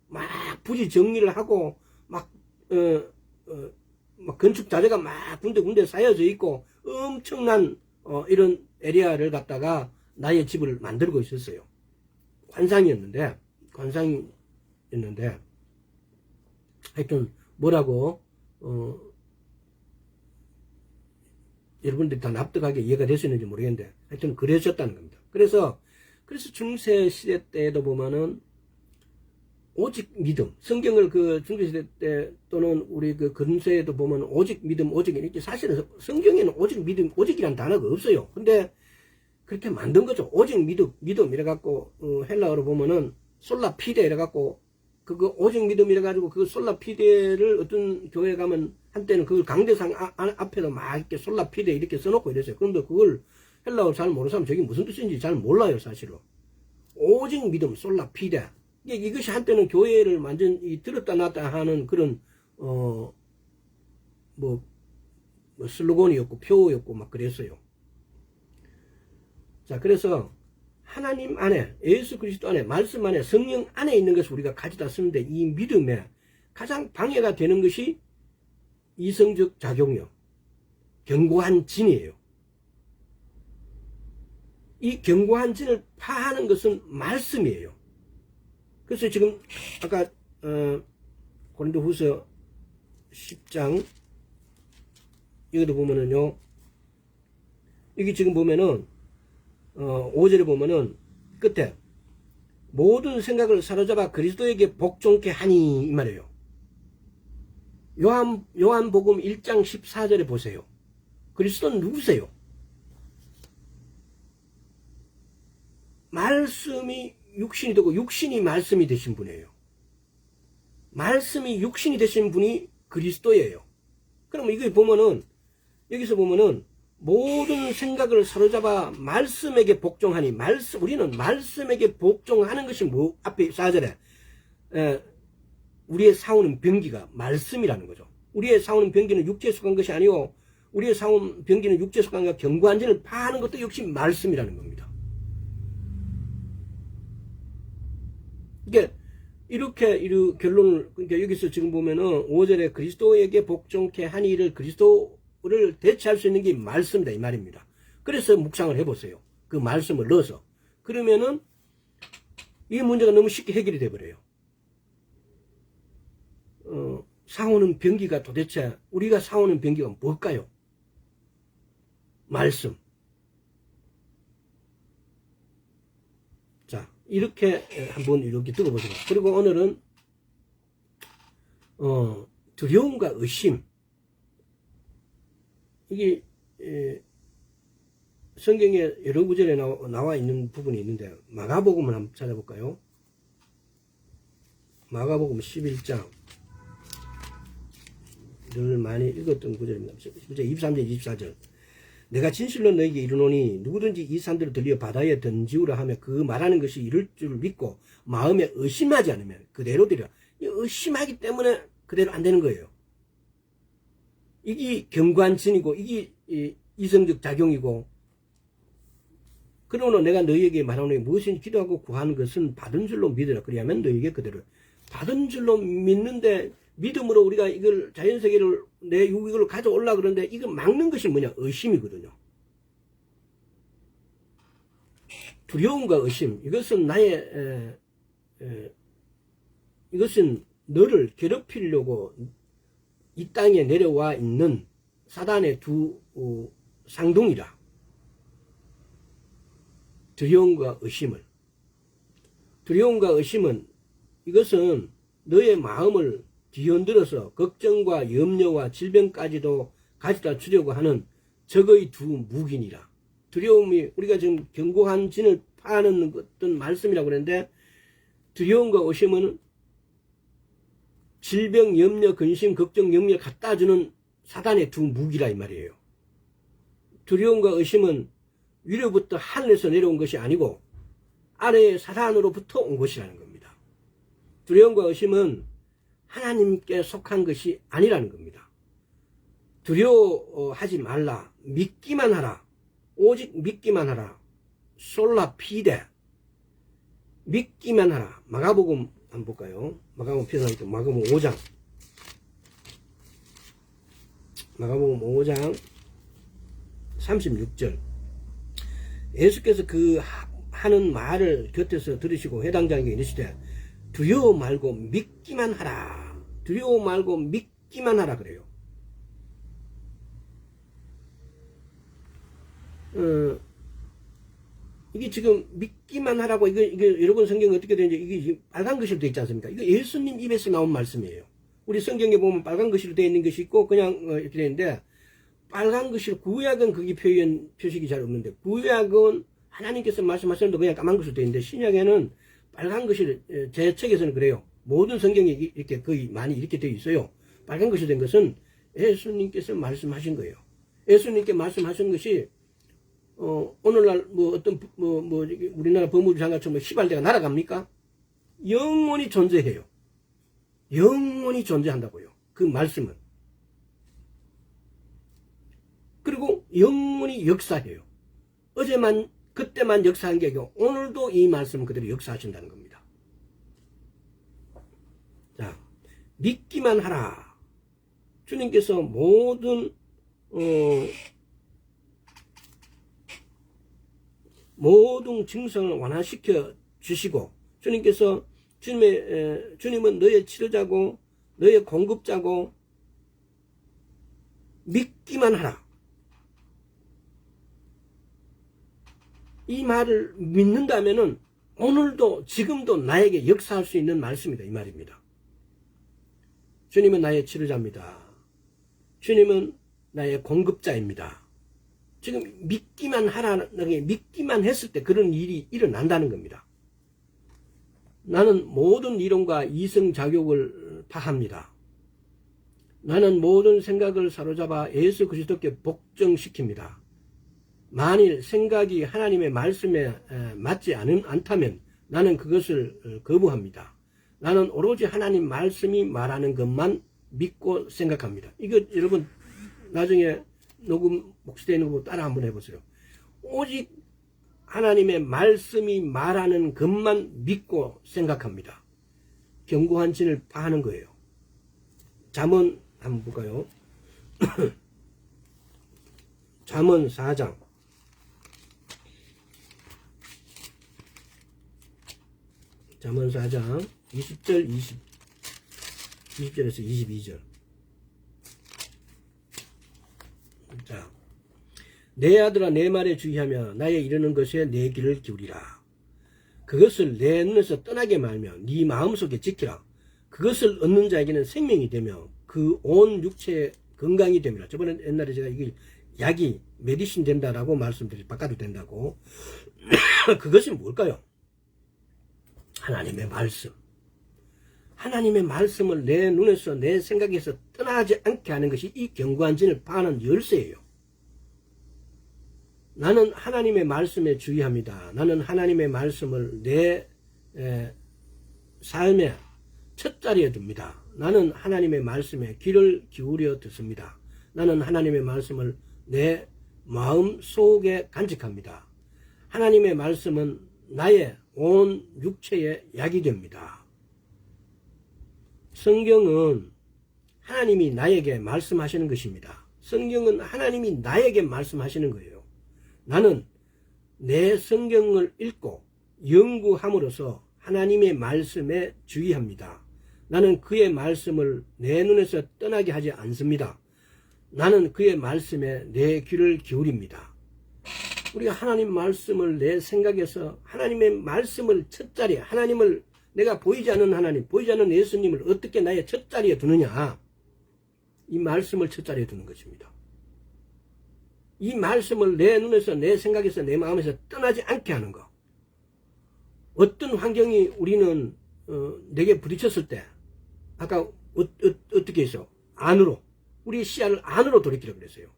막 부지 정리를 하고 막 건축 자재가 막 군데군데 쌓여져 있고 엄청난 이런 에리아를 갖다가 나의 집을 만들고 있었어요. 관상이었는데 하여튼 뭐라고 여러분들이 다 납득하게 이해가 되셨는지 모르겠는데 하여튼 그러셨다는 겁니다. 그래서 중세 시대 때도 보면은 오직 믿음, 성경을 그 중세시대 때 또는 우리 그 근세에도 보면 오직 믿음, 오직 이렇게 사실은 성경에는 오직 믿음, 오직이라는 단어가 없어요. 근데 그렇게 만든 거죠. 오직 믿음 이래갖고 헬라어로 보면은 솔라피데 이래갖고 그거 오직 믿음 이래가지고 그 솔라피데를 어떤 교회 가면 한때는 그걸 강대상 앞에도 막 이렇게 솔라피데 이렇게 써놓고 이랬어요. 그런데 그걸 헬라어 잘 모르는 사람 저게 무슨 뜻인지 잘 몰라요, 사실은. 오직 믿음, 솔라피데. 이것이 한때는 교회를 완전히 들었다 놨다 하는 그런 슬로건이었고 표였고 막 그랬어요. 자, 그래서 하나님 안에, 예수 그리스도 안에, 말씀 안에, 성령 안에 있는 것을 우리가 가져다 쓰는데 이 믿음에 가장 방해가 되는 것이 이성적 작용이요, 견고한 진이에요. 이 견고한 진을 파하는 것은 말씀이에요. 그래서 지금 아까 고린도후서 10장 여기도 보면은요, 여기 지금 보면은 5절에 보면은 끝에 모든 생각을 사로잡아 그리스도에게 복종케 하니 이 말이에요. 요한복음 1장 14절에 보세요. 그리스도는 누구세요? 말씀이 육신이 되고 육신이 말씀이 되신 분이에요. 말씀이 육신이 되신 분이 그리스도예요. 그럼 이거 보면은 여기서 보면은 모든 생각을 사로잡아 말씀에게 복종하니, 우리는 말씀에게 복종하는 것이 뭐 앞에 4절에 우리의 싸우는 병기가 말씀이라는 거죠. 우리의 싸우는 병기는 육체에 속한 것이 아니고 우리의 싸우는 병기는 육체에 속한 것과 견고한 진을 파하는 것도 역시 말씀이라는 겁니다. 이렇게 결론을, 그러니까 여기서 지금 보면은 5절에 그리스도에게 복종케 하니 이를 그리스도를 대체할 수 있는 게 말씀이다 이 말입니다. 그래서 묵상을 해보세요. 그 말씀을 넣어서. 그러면은 이 문제가 너무 쉽게 해결이 돼버려요. 싸우는 병기가 도대체, 우리가 싸우는 병기가 뭘까요? 말씀. 자, 이렇게 한번 이렇게 들어보세요. 그리고 오늘은 두려움과 의심, 이게 성경에 여러 구절에 나와 있는 부분이 있는데 마가복음을 한번 찾아볼까요? 마가복음 11장 늘 많이 읽었던 구절입니다. 23절 24절. 내가 진실로 너에게 이르노니 누구든지 이 산들을 들려 바다에 던지우라 하며 그 말하는 것이 이룰 줄 믿고 마음에 의심하지 않으면 그대로 되리라. 의심하기 때문에 그대로 안 되는 거예요. 이게 경관진이고 이게 이성적 작용이고, 그러므로 내가 너희에게 말하노니 무엇인지 기도하고 구하는 것은 받은 줄로 믿으라. 그리하면 너희에게 그대로. 받은 줄로 믿는데 믿음으로 우리가 이걸 자연세계를 내 유익을 가져올라 그러는데 이걸 막는 것이 뭐냐? 의심이거든요. 두려움과 의심, 이것은 이것은 너를 괴롭히려고 이 땅에 내려와 있는 사단의 두 상둥이라. 두려움과 의심은 이것은 너의 마음을 뒤흔들어서 걱정과 염려와 질병까지도 가져다 주려고 하는 적의 두 무기니라. 두려움이, 우리가 지금 견고한 진을 파는 어떤 말씀이라고 그랬는데, 두려움과 의심은 질병, 염려, 근심, 걱정, 염려 갖다 주는 사단의 두 무기라 이 말이에요. 두려움과 의심은 위로부터 하늘에서 내려온 것이 아니고 아래의 사단으로부터 온 것이라는 겁니다. 두려움과 의심은 하나님께 속한 것이 아니라는 겁니다. 두려워하지 말라. 믿기만 하라. 오직 믿기만 하라. 솔라 피데. 믿기만 하라. 마가복음 한번 볼까요? 마가복음 편하니까 마가복음 5장. 마가복음 5장 36절. 예수께서 그 하는 말을 곁에서 들으시고 회당장에게 이르시되 두려워 말고 믿기만 하라. 두려워 말고 믿기만 하라 그래요. 이게 지금 믿기만 하라고, 이게 여러분 성경이 어떻게 되는지, 이게 빨간 글씨로 되어 있지 않습니까? 이거 예수님 입에서 나온 말씀이에요. 우리 성경에 보면 빨간 글씨로 되어 있는 것이 있고 그냥 이렇게 되어 있는데, 빨간 글씨로, 구약은 거기 표식이 잘 없는데, 구약은 하나님께서 말씀하셨는데 그냥 까만 글씨로 되어 있는데, 신약에는 빨간 글씨를, 제 책에서는 그래요. 모든 성경이 이렇게 거의 많이 이렇게 되어 있어요. 빨간 글씨로 된 것은 예수님께서 말씀하신 거예요. 예수님께 말씀하신 것이, 오늘날 우리나라 법무부 장관처럼 시발대가 날아갑니까? 영원히 존재해요. 영원히 존재한다고요. 그 말씀은. 그리고 영원히 역사해요. 어제만, 그때만 역사한 게 아니고 오늘도 이 말씀은 그대로 역사하신다는 겁니다. 자, 믿기만 하라. 주님께서 모든 증상을 완화시켜 주시고, 주님께서 주님은 너의 치료자고 너의 공급자고 믿기만 하라. 이 말을 믿는다면은 오늘도 지금도 나에게 역사할 수 있는 말씀이다 이 말입니다. 주님은 나의 치료자입니다. 주님은 나의 공급자입니다. 지금 믿기만 하라는 게, 믿기만 했을 때 그런 일이 일어난다는 겁니다. 나는 모든 이론과 이성작용을 파합니다. 나는 모든 생각을 사로잡아 예수 그리스도께 복종시킵니다. 만일 생각이 하나님의 말씀에 맞지 않다면 나는 그것을 거부합니다. 나는 오로지 하나님 말씀이 말하는 것만 믿고 생각합니다. 이거 여러분 나중에 녹음 목시되어 있는 거 따라 한번 해보세요. 오직 하나님의 말씀이 말하는 것만 믿고 생각합니다. 견고한 진을 파하는 거예요. 잠언 한번 볼까요? 잠언 4장. 잠언 4장 20절 20절에서 22절. 자, 내 아들아 내 말에 주의하며 나의 이르는 것에 내 귀를 기울이라. 그것을 내 눈에서 떠나게 말며 네 마음속에 지키라. 그것을 얻는 자에게는 생명이 되며 그 온 육체의 건강이 됩니다. 저번에 옛날에 제가 이게 약이 메디신 된다라고 말씀드릴, 바꿔도 된다고. 그것이 뭘까요? 하나님의 말씀. 하나님의 말씀을 내 눈에서 내 생각에서 떠나지 않게 하는 것이 이 견고한 진을 파는 열쇠예요. 나는 하나님의 말씀에 주의합니다. 나는 하나님의 말씀을 내 삶의 첫 자리에 둡니다. 나는 하나님의 말씀에 귀를 기울여 듣습니다. 나는 하나님의 말씀을 내 마음 속에 간직합니다. 하나님의 말씀은 나의 온 육체의 약이 됩니다. 성경은 하나님이 나에게 말씀하시는 것입니다. 성경은 하나님이 나에게 말씀하시는 거예요. 나는 내 성경을 읽고 연구함으로써 하나님의 말씀에 주의합니다. 나는 그의 말씀을 내 눈에서 떠나게 하지 않습니다. 나는 그의 말씀에 내 귀를 기울입니다. 우리가 하나님 말씀을 내 생각에서 하나님의 말씀을 첫자리에, 하나님을 내가 보이지 않는 하나님, 보이지 않는 예수님을 어떻게 나의 첫자리에 두느냐, 이 말씀을 첫자리에 두는 것입니다. 이 말씀을 내 눈에서 내 생각에서 내 마음에서 떠나지 않게 하는 것. 어떤 환경이 우리는 내게 부딪혔을 때 아까 어떻게 해서 안으로, 우리 시야를 안으로 돌이키라고 그랬어요.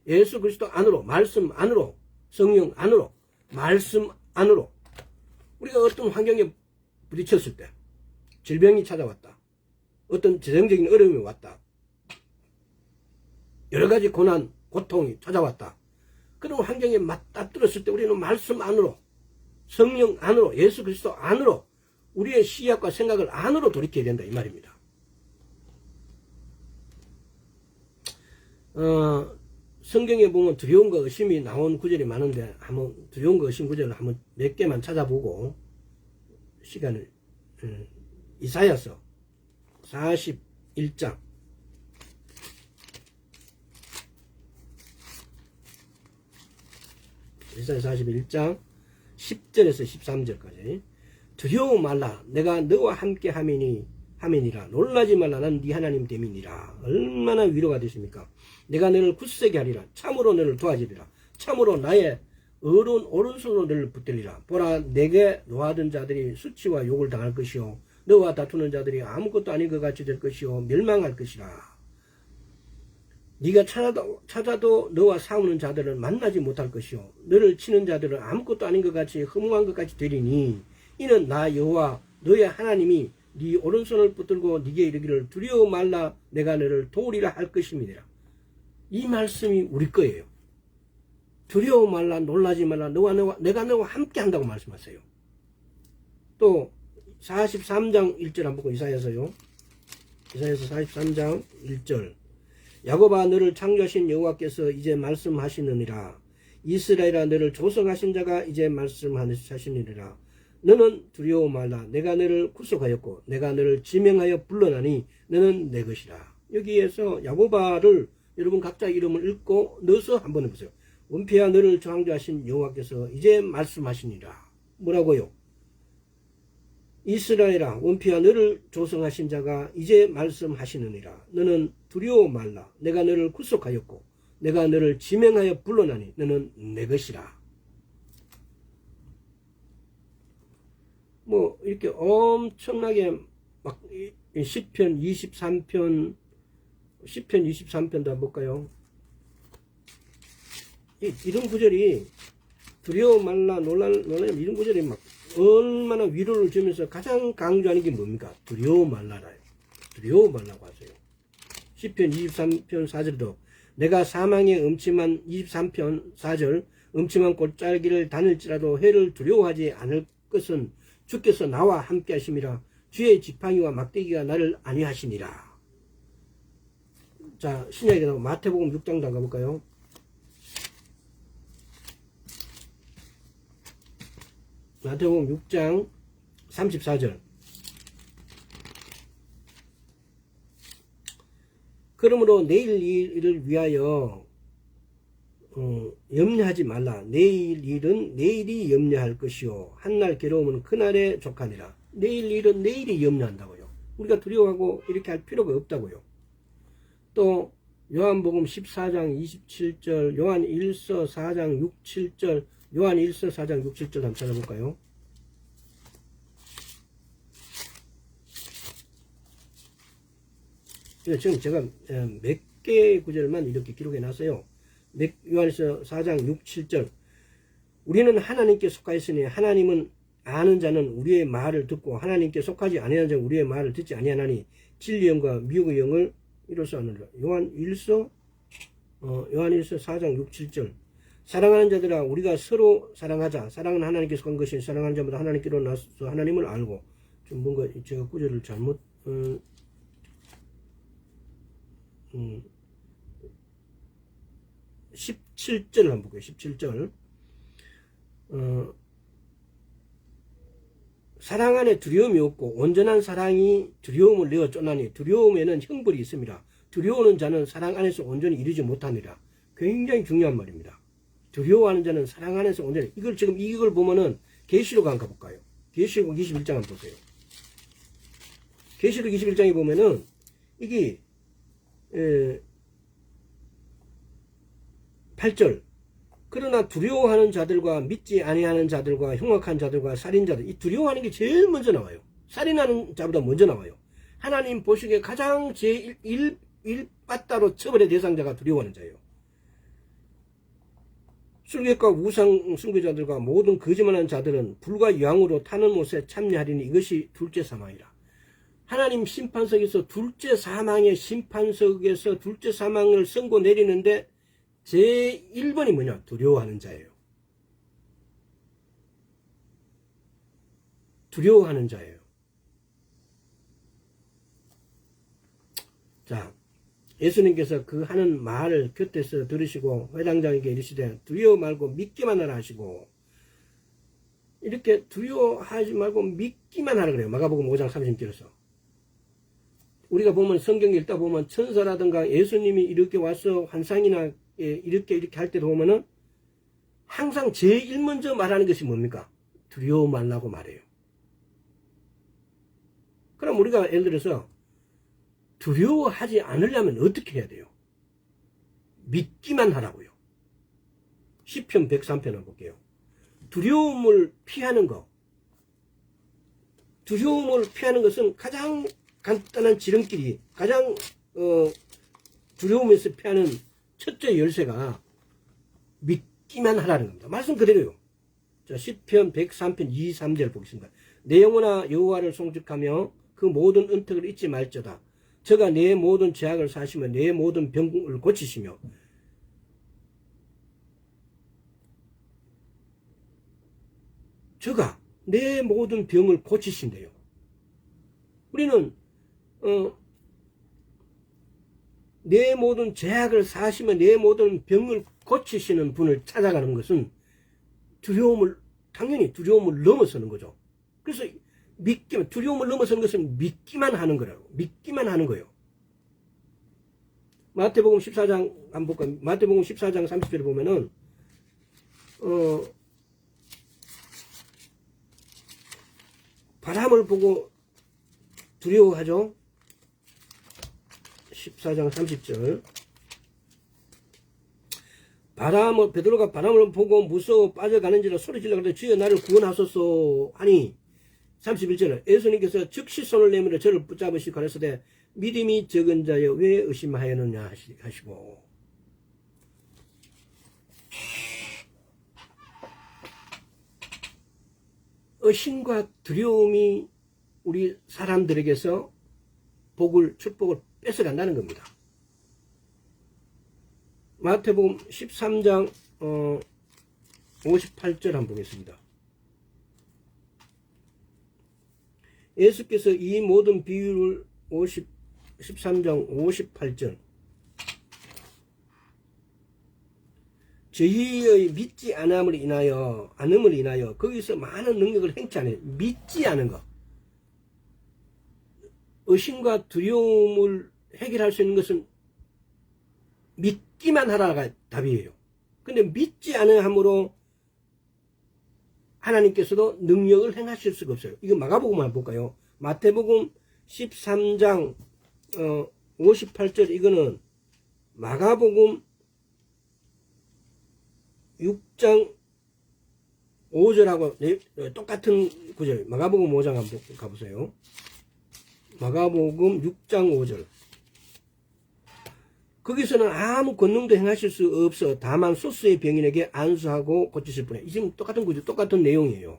예수 그리스도 안으로, 말씀 안으로, 성령 안으로, 말씀 안으로. 우리가 어떤 환경에 부딪혔을 때, 질병이 찾아왔다, 어떤 재정적인 어려움이 왔다, 여러 가지 고난, 고통이 찾아왔다, 그런 환경에 맞닥뜨렸을 때 우리는 말씀 안으로, 성령 안으로, 예수 그리스도 안으로, 우리의 시각과 생각을 안으로 돌이켜야 된다, 이 말입니다. 성경에 보면 두려움과 의심이 나온 구절이 많은데, 한번 두려움과 의심 구절을 한번 몇 개만 찾아보고 시간을, 이사야서 41장 이사야 41장 10절에서 13절까지. 두려워 말라, 내가 너와 함께 함이니라. 놀라지 말라, 난 네 하나님 됨이니라. 얼마나 위로가 되십니까? 내가 너를 굳세게 하리라. 참으로 너를 도와주리라. 참으로 나의 오른손으로 너를 붙들리라. 보라, 내게 노하던 자들이 수치와 욕을 당할 것이요, 너와 다투는 자들이 아무것도 아닌 것 같이 될 것이요, 멸망할 것이라. 네가 찾아도 너와 싸우는 자들을 만나지 못할 것이요, 너를 치는 자들은 아무것도 아닌 것 같이 허무한 것 같이 되리니, 이는 나 여호와 너의 하나님이 네 오른손을 붙들고 네게 이르기를 두려워 말라, 내가 너를 도우리라 할 것입니다. 이 말씀이 우리 거예요. 두려워 말라, 놀라지 말라, 내가 너와 함께 한다고 말씀하세요. 또 43장 1절 한번 보고, 이사야서요. 이사야서 43장 1절. 야곱아, 너를 창조하신 여호와께서 이제 말씀하시느니라. 이스라엘아, 너를 조성하신 자가 이제 말씀하시느니라. 너는 두려워 말라, 내가 너를 구속하였고 내가 너를 지명하여 불러나니 너는 내 것이라. 여기에서 야곱아를 여러분 각자 이름을 읽고 넣어서 한번 해보세요. 원피야, 너를 창조하신 여호와께서 이제 말씀하시니라. 뭐라고요? 이스라엘아, 원피야, 너를 조성하신 자가 이제 말씀하시느니라. 너는 두려워 말라, 내가 너를 구속하였고 내가 너를 지명하여 불러나니 너는 내 것이라. 뭐 이렇게 엄청나게 막 시편 23편, 시편 23편도 한번 볼까요? 이런 구절이, 두려워 말라, 놀라면 이런 구절이 막 얼마나 위로를 주면서 가장 강조하는 게 뭡니까? 두려워 말라라요. 두려워 말라고 하세요. 시편 23편 4절도 내가 사망의 음침한, 23편 4절, 음침한 골짜기를 다닐지라도 해를 두려워하지 않을 것은 주께서 나와 함께 하심이라. 주의 지팡이와 막대기가 나를 안위하시니라. 자, 신약에 나온 마태복음 6장도 가볼까요? 마태복음 6장 34절. 그러므로 내일 일을 위하여 염려하지 말라. 내일 일은 내일이 염려할 것이요, 한날 괴로움은 그날에 족하니라. 내일 일은 내일이 염려한다고요. 우리가 두려워하고 이렇게 할 필요가 없다고요. 또 요한복음 14장 27절, 요한 1서 4장 6, 7절, 요한 1서 4장 6, 7절 한번 찾아볼까요? 이거 지금 제가 몇 개의 구절만 이렇게 기록해 놨어요. 요한일서 4장 6, 7절. 우리는 하나님께 속하였으니 하나님은 아는 자는 우리의 말을 듣고 하나님께 속하지 아니하는 자는 우리의 말을 듣지 아니하나니 진리의 영과 미혹의 영을 이룰 수 없느니라. 요한일서 4장 6, 7절. 사랑하는 자들아 우리가 서로 사랑하자. 사랑은 하나님께 속한 것이 사랑하는 자마다 하나님께로 나서 하나님을 알고. 좀 뭔가 제가 구절을 잘못 17절 한번 볼게요. 17절. 사랑 안에 두려움이 없고 온전한 사랑이 두려움을 내어 쫓나니 두려움에는 형벌이 있습니다. 두려워하는 자는 사랑 안에서 온전히 이루지 못합니다. 굉장히 중요한 말입니다. 두려워하는 자는 사랑 안에서 온전히 이걸 보면은 계시록 한번 가볼까요? 계시록 21장 한번 보세요. 계시록 21장에 보면은 이게 8절. 그러나 두려워하는 자들과 믿지 아니하는 자들과 흉악한 자들과 살인자들, 이 두려워하는 게 제일 먼저 나와요. 살인하는 자보다 먼저 나와요. 하나님 보시기에 가장 일바따로 처벌의 대상자가 두려워하는 자예요. 술객과 우상 숭배자들과 모든 거짓말하는 자들은 불과 양으로 타는 못에 참여하리니 이것이 둘째 사망이라. 하나님 심판석에서 둘째 사망의 심판석에서 둘째 사망을 선고 내리는데 제1번이 뭐냐? 두려워하는 자예요. 두려워하는 자예요. 자, 예수님께서 그 하는 말을 곁에서 들으시고 회당장에게 이르시되 두려워 말고 믿기만 하라 하시고, 이렇게 두려워하지 말고 믿기만 하라 그래요. 마가복음 5장 30절에서. 우리가 보면 성경 읽다 보면 천사라든가 예수님이 이렇게 와서 환상이나 이렇게 할 때도 보면은 항상 제일 먼저 말하는 것이 뭡니까? 두려워 말라고 말해요. 그럼 우리가 예를 들어서 두려워하지 않으려면 어떻게 해야 돼요? 믿기만 하라고요. 시편 103편을 볼게요. 두려움을 피하는 거. 두려움을 피하는 것은 가장 간단한 지름길이, 가장 두려움에서 피하는 첫째 열쇠가 믿기만 하라는 겁니다. 말씀 그대로요. 자, 시편 103편 2, 3절 보겠습니다. 내 영혼아 여호와를 송축하며 그 모든 은택을 잊지 말지어다. 저가 내 모든 죄악을 사시며 내 모든 병을 고치시며. 저가 내 모든 병을 고치신대요. 우리는 내 모든 죄악을 사시며 내 모든 병을 고치시는 분을 찾아가는 것은 당연히 두려움을 넘어서는 거죠. 그래서 두려움을 넘어서는 것은 믿기만 하는 거라고. 믿기만 하는 거예요. 마태복음 14장 한번 볼까요? 마태복음 14장 30절에 보면은 바람을 보고 두려워하죠. 14장 30절. 베드로가 바람을 보고 무서워 빠져가는지라 소리질러 그러되 주여 나를 구원하소서 하니 31절에 예수님께서 즉시 손을 내밀어 저를 붙잡으시고 가라사대 믿음이 적은 자여 왜 의심하였느냐 하시고. 의심과 두려움이 우리 사람들에게서 축복을 뺏어간다는 겁니다. 마태복음 13장 58절 한번 보겠습니다. 예수께서 이 모든 비유를 13장 58절 저희의 믿지 않음을 인하여 거기서 많은 능력을 행치 않아요. 믿지 않은 것. 의심과 두려움을 해결할 수 있는 것은 믿기만 하라가 답이에요. 근데 믿지 않음으로 하나님께서도 능력을 행하실 수가 없어요. 이거 마가복음 한번 볼까요? 마태복음 13장 58절 이거는 마가복음 6장 5절하고 똑같은 구절. 마가복음 5장 한번 가보세요. 마가복음 6장 5절. 거기서는 아무 권능도 행하실 수 없어 다만 소스의 병인에게 안수하고 고치실 뿐이에요. 지금 똑같은 구조, 똑같은 내용이에요.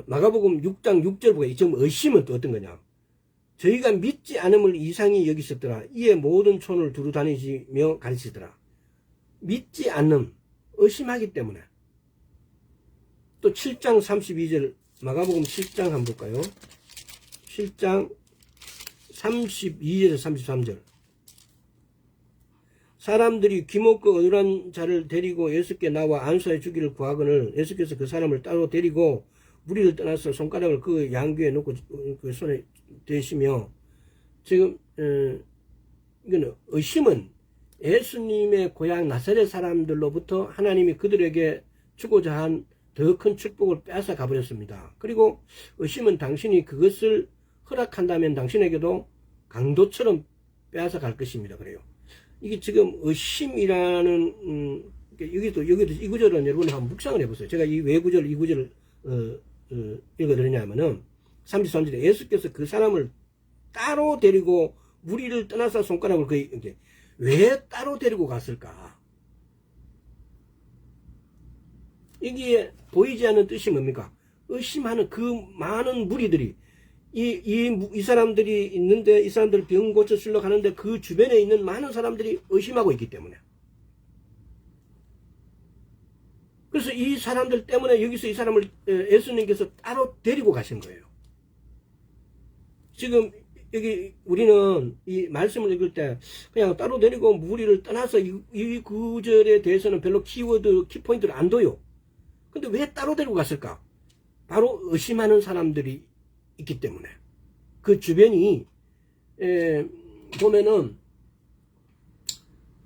마가복음 6장 6절 보게 지금 의심은 또 어떤 거냐? 저희가 믿지 않음을 이상히 여기셨더라. 이에 모든 촌을 두루 다니시며 가르치더라. 믿지 않음, 의심하기 때문에. 또 7장 32절 마가복음 7장 한번 볼까요? 7장 32절에서 33절. 사람들이 귀먹고 어눌한 자를 데리고 예수께 나와 안수해 주기를 구하거늘 예수께서 그 사람을 따로 데리고 무리를 떠나서 손가락을 그 양귀에 놓고 그 손에 대시며 지금 이거는 의심은 예수님의 고향 나사렛 사람들로부터 하나님이 그들에게 주고자 한 더 큰 축복을 빼앗아 가버렸습니다. 그리고 의심은 당신이 그것을 허락한다면 당신에게도 강도처럼 빼앗아 갈 것입니다. 그래요. 이게 지금 의심이라는 여기도 이 구절은 여러분이 한번 묵상을 해보세요. 제가 이 왜 구절 이 구절을 읽어드리냐면은 33절에 예수께서 그 사람을 따로 데리고 무리를 떠나서 손가락을 왜 따로 데리고 갔을까? 여기에 보이지 않는 뜻이 뭡니까? 의심하는 그 많은 무리들이 이 사람들이 있는데 이 사람들 병 고쳐주려고 하는데 그 주변에 있는 많은 사람들이 의심하고 있기 때문에 그래서 이 사람들 때문에 여기서 이 사람을 예수님께서 따로 데리고 가신 거예요. 지금 여기 우리는 이 말씀을 읽을 때 그냥 따로 데리고 무리를 떠나서 이 구절에 대해서는 별로 키포인트를 안 둬요. 근데 왜 따로 데리고 갔을까? 바로 의심하는 사람들이 있기 때문에 그 주변이 보면은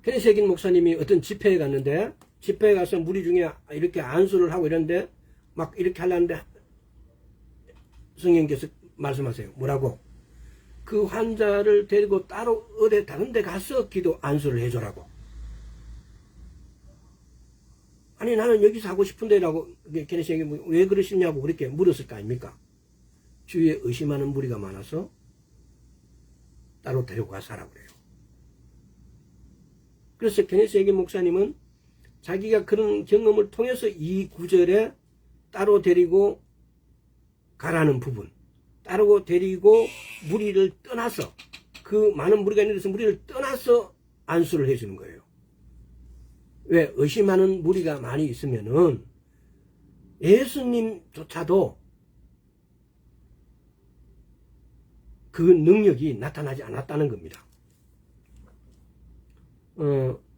케네시 목사님이 어떤 집회에 갔는데 집회에 가서 무리 중에 이렇게 안수를 하고 이런데 막 이렇게 하려는데 성령께서 말씀하세요. 뭐라고? 그 환자를 데리고 따로 어디 다른 데 가서 기도 안수를 해줘라고. 아니 나는 여기서 하고 싶은데 라고 케네시 왜 그러시냐고 그렇게 물었을 거 아닙니까? 주위에 의심하는 무리가 많아서 따로 데리고 가서라고 그래요. 그래서 케네시 목사님은 자기가 그런 경험을 통해서 이 구절에 따로 데리고 가라는 부분, 따로 데리고 무리를 떠나서 그 많은 무리가 있는 데서 무리를 떠나서 안수를 해주는 거예요. 왜? 의심하는 무리가 많이 있으면은 예수님조차도 그 능력이 나타나지 않았다는 겁니다.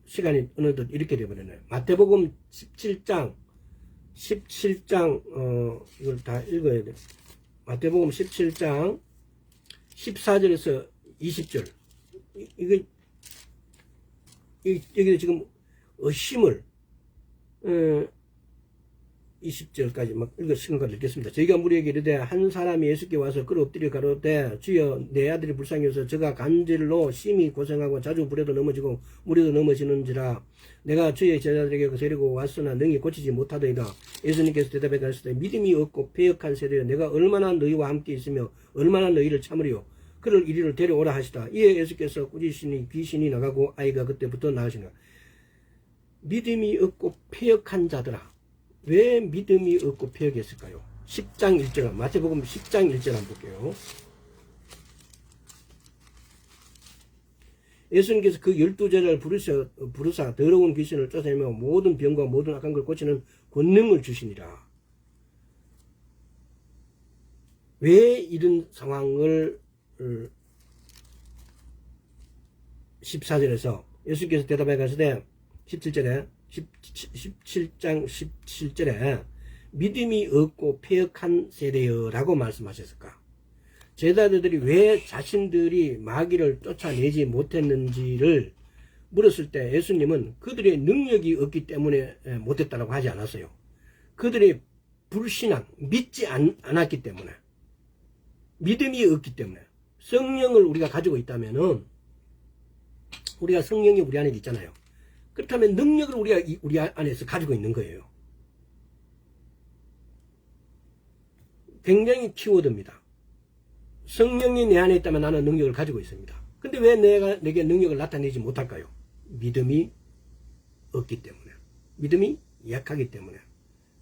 시간이 어느덧 이렇게 되어버렸네요. 마태복음 17장 이걸 다 읽어야 돼요. 마태복음 17장 14절에서 20절. 여기 지금 의심을 20절까지 막 시간까지 읽겠습니다. 저희가 무리에게 이르되 한 사람이 예수께 와서 그를 엎드려 가로되 주여 내 아들이 불쌍히 여서 저가 간질로 심히 고생하고 자주 물에도 넘어지고 물에도 넘어지는지라 내가 주의 제자들에게 데리고 왔으나 능히 고치지 못하더이다. 예수님께서 대답해 가시되 믿음이 없고 패역한 세대여 내가 얼마나 너희와 함께 있으며 얼마나 너희를 참으리요. 그를 이리로 데려오라 하시다. 이에 예수께서 꾸짖으시니 귀신이 나가고 아이가 그때부터 나으시니라. 믿음이 없고 패역한 자들아. 왜 믿음이 없고 패역했을까요? 10장 1절, 마태복음 10장 1절 한번 볼게요. 예수님께서 그 12제자를 부르사 더러운 귀신을 쫓아내며 모든 병과 모든 악한 걸 고치는 권능을 주시니라. 왜 이런 상황을 14절에서 예수께서 대답해 가시되 17절에 17장 17절에 믿음이 없고 패역한 세대여라고 말씀하셨을까? 제자들이 왜 자신들이 마귀를 쫓아내지 못했는지를 물었을 때 예수님은 그들의 능력이 없기 때문에 못했다고 하지 않았어요. 그들의 불신앙, 믿지 않았기 때문에, 믿음이 없기 때문에. 성령을 우리가 가지고 있다면은 우리가 성령이 우리 안에 있잖아요. 그렇다면 능력을 우리 안에서 가지고 있는 거예요. 굉장히 키워드입니다. 성령이 내 안에 있다면 나는 능력을 가지고 있습니다. 근데 왜 내게 능력을 나타내지 못할까요? 믿음이 없기 때문에. 믿음이 약하기 때문에.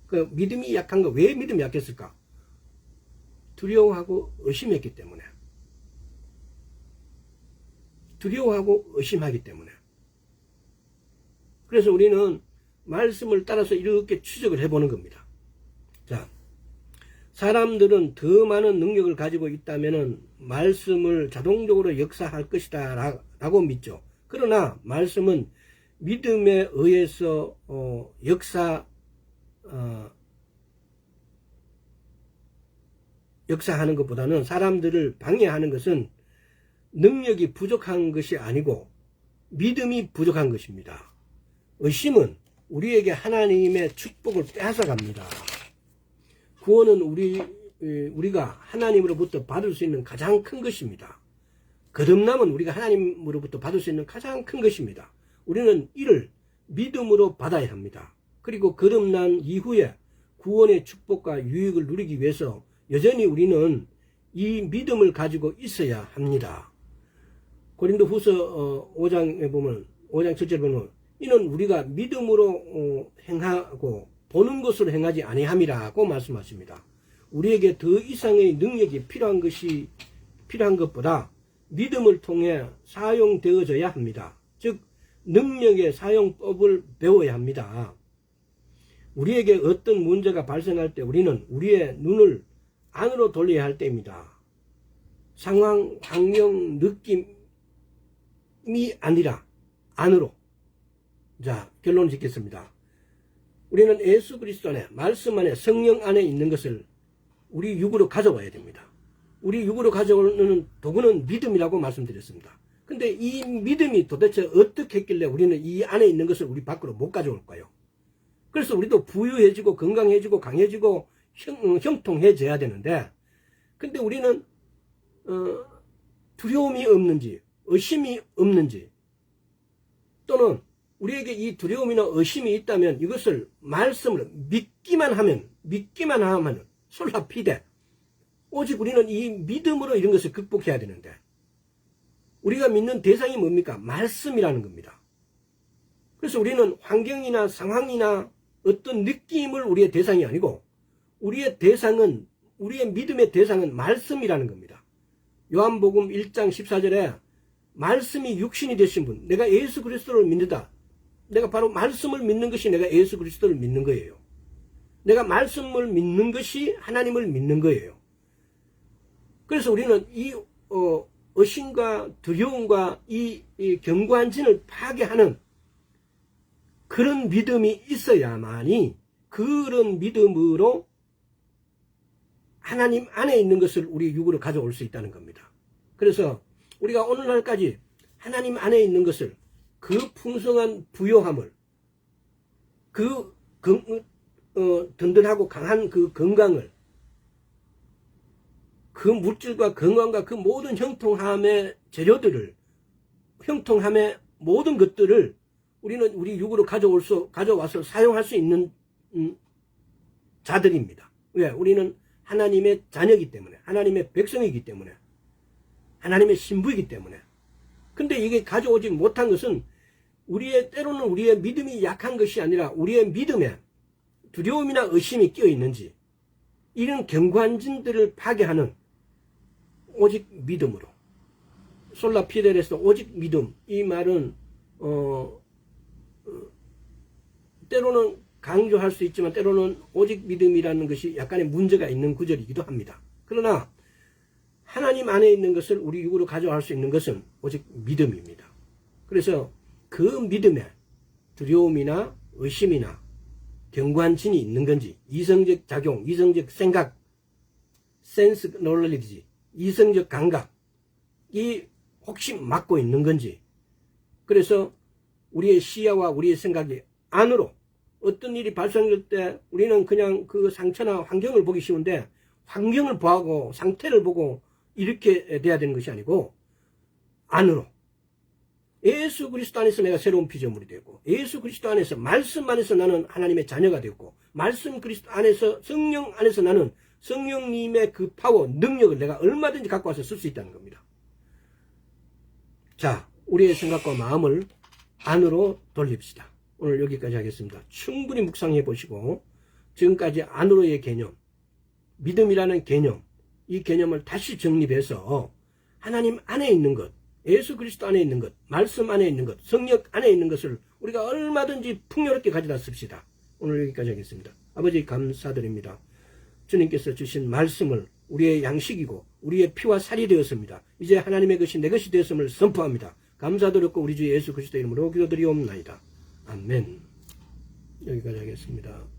그 믿음이 약한 거, 왜 믿음이 약했을까? 두려워하고 의심했기 때문에. 두려워하고 의심하기 때문에. 그래서 우리는 말씀을 따라서 이렇게 추적을 해보는 겁니다. 자, 사람들은 더 많은 능력을 가지고 있다면 말씀을 자동적으로 역사할 것이다 라고 믿죠. 그러나 말씀은 믿음에 의해서 역사하는 것보다는 사람들을 방해하는 것은 능력이 부족한 것이 아니고 믿음이 부족한 것입니다. 의심은 우리에게 하나님의 축복을 뺏어갑니다. 구원은 우리가 하나님으로부터 받을 수 있는 가장 큰 것입니다. 거듭남은 우리가 하나님으로부터 받을 수 있는 가장 큰 것입니다. 우리는 이를 믿음으로 받아야 합니다. 그리고 거듭난 이후에 구원의 축복과 유익을 누리기 위해서 여전히 우리는 이 믿음을 가지고 있어야 합니다. 고린도후서 5장에 보면 5장 7절에 보면 이는 우리가 믿음으로 행하고 보는 것으로 행하지 아니함이라고 말씀하십니다. 우리에게 더 이상의 능력이 필요한 것보다 믿음을 통해 사용되어져야 합니다. 즉 능력의 사용법을 배워야 합니다. 우리에게 어떤 문제가 발생할 때 우리는 우리의 눈을 안으로 돌려야 할 때입니다. 상황, 환경, 느낌이 아니라 안으로. 자, 결론 짓겠습니다. 우리는 예수 그리스도 안에, 말씀 안에, 성령 안에 있는 것을 우리 육으로 가져와야 됩니다. 우리 육으로 가져오는 도구는 믿음이라고 말씀드렸습니다. 근데 이 믿음이 도대체 어떻게 했길래 우리는 이 안에 있는 것을 우리 밖으로 못 가져올까요? 그래서 우리도 부유해지고 건강해지고 강해지고 형통해져야 되는데, 근데 우리는 두려움이 없는지 의심이 없는지, 또는 우리에게 이 두려움이나 의심이 있다면 이것을 말씀을 믿기만 하면 솔라피데, 오직 우리는 이 믿음으로 이런 것을 극복해야 되는데, 우리가 믿는 대상이 뭡니까? 말씀이라는 겁니다. 그래서 우리는 환경이나 상황이나 어떤 느낌을 우리의 대상이 아니고 우리의 믿음의 대상은 말씀이라는 겁니다. 요한복음 1장 14절에 말씀이 육신이 되신 분, 내가 예수 그리스도를 믿는다. 내가 바로 말씀을 믿는 것이 내가 예수 그리스도를 믿는 거예요. 내가 말씀을 믿는 것이 하나님을 믿는 거예요. 그래서 우리는 이 의심과 두려움과 이 경관진을 파괴하는 그런 믿음이 있어야만이 그런 믿음으로 하나님 안에 있는 것을 우리 육으로 가져올 수 있다는 겁니다. 그래서 우리가 오늘날까지 하나님 안에 있는 것을, 그 풍성한 부요함을, 그 든든하고 강한 그 건강을, 그 물질과 건강과 그 모든 형통함의 재료들을, 형통함의 모든 것들을 우리는 우리 육으로 가져와서 사용할 수 있는 자들입니다. 왜? 우리는 하나님의 자녀이기 때문에, 하나님의 백성이기 때문에, 하나님의 신부이기 때문에. 근데 이게 가져오지 못한 것은 때로는 우리의 믿음이 약한 것이 아니라 우리의 믿음에 두려움이나 의심이 끼어 있는지, 이런 경관진들을 파괴하는 오직 믿음으로, 솔라 피델에서 오직 믿음, 이 말은 때로는 강조할 수 있지만 때로는 오직 믿음이라는 것이 약간의 문제가 있는 구절이기도 합니다. 그러나 하나님 안에 있는 것을 우리 육으로 가져갈 수 있는 것은 오직 믿음입니다. 그래서 그 믿음에 두려움이나 의심이나 경관진이 있는 건지, 이성적 작용, 이성적 생각, 센스 놀리지, 이성적 감각이 혹시 막고 있는 건지, 그래서 우리의 시야와 우리의 생각이 안으로, 어떤 일이 발생할 때 우리는 그냥 그 상처나 환경을 보기 쉬운데 환경을 보고 상태를 보고 이렇게 돼야 되는 것이 아니고 안으로, 예수 그리스도 안에서 내가 새로운 피조물이 되고, 예수 그리스도 안에서, 말씀 안에서 나는 하나님의 자녀가 되고, 말씀 그리스도 안에서, 성령 안에서 나는 성령님의 그 파워, 능력을 내가 얼마든지 갖고 와서 쓸 수 있다는 겁니다. 자, 우리의 생각과 마음을 안으로 돌립시다. 오늘 여기까지 하겠습니다. 충분히 묵상해 보시고 지금까지 안으로의 개념, 믿음이라는 개념, 이 개념을 다시 정립해서 하나님 안에 있는 것, 예수 그리스도 안에 있는 것, 말씀 안에 있는 것, 성령 안에 있는 것을 우리가 얼마든지 풍요롭게 가져다 씁시다. 오늘 여기까지 하겠습니다. 아버지 감사드립니다. 주님께서 주신 말씀을 우리의 양식이고 우리의 피와 살이 되었습니다. 이제 하나님의 것이 내 것이 되었음을 선포합니다. 감사드렸고 우리 주 예수 그리스도 이름으로 기도드리옵나이다. 아멘. 여기까지 하겠습니다.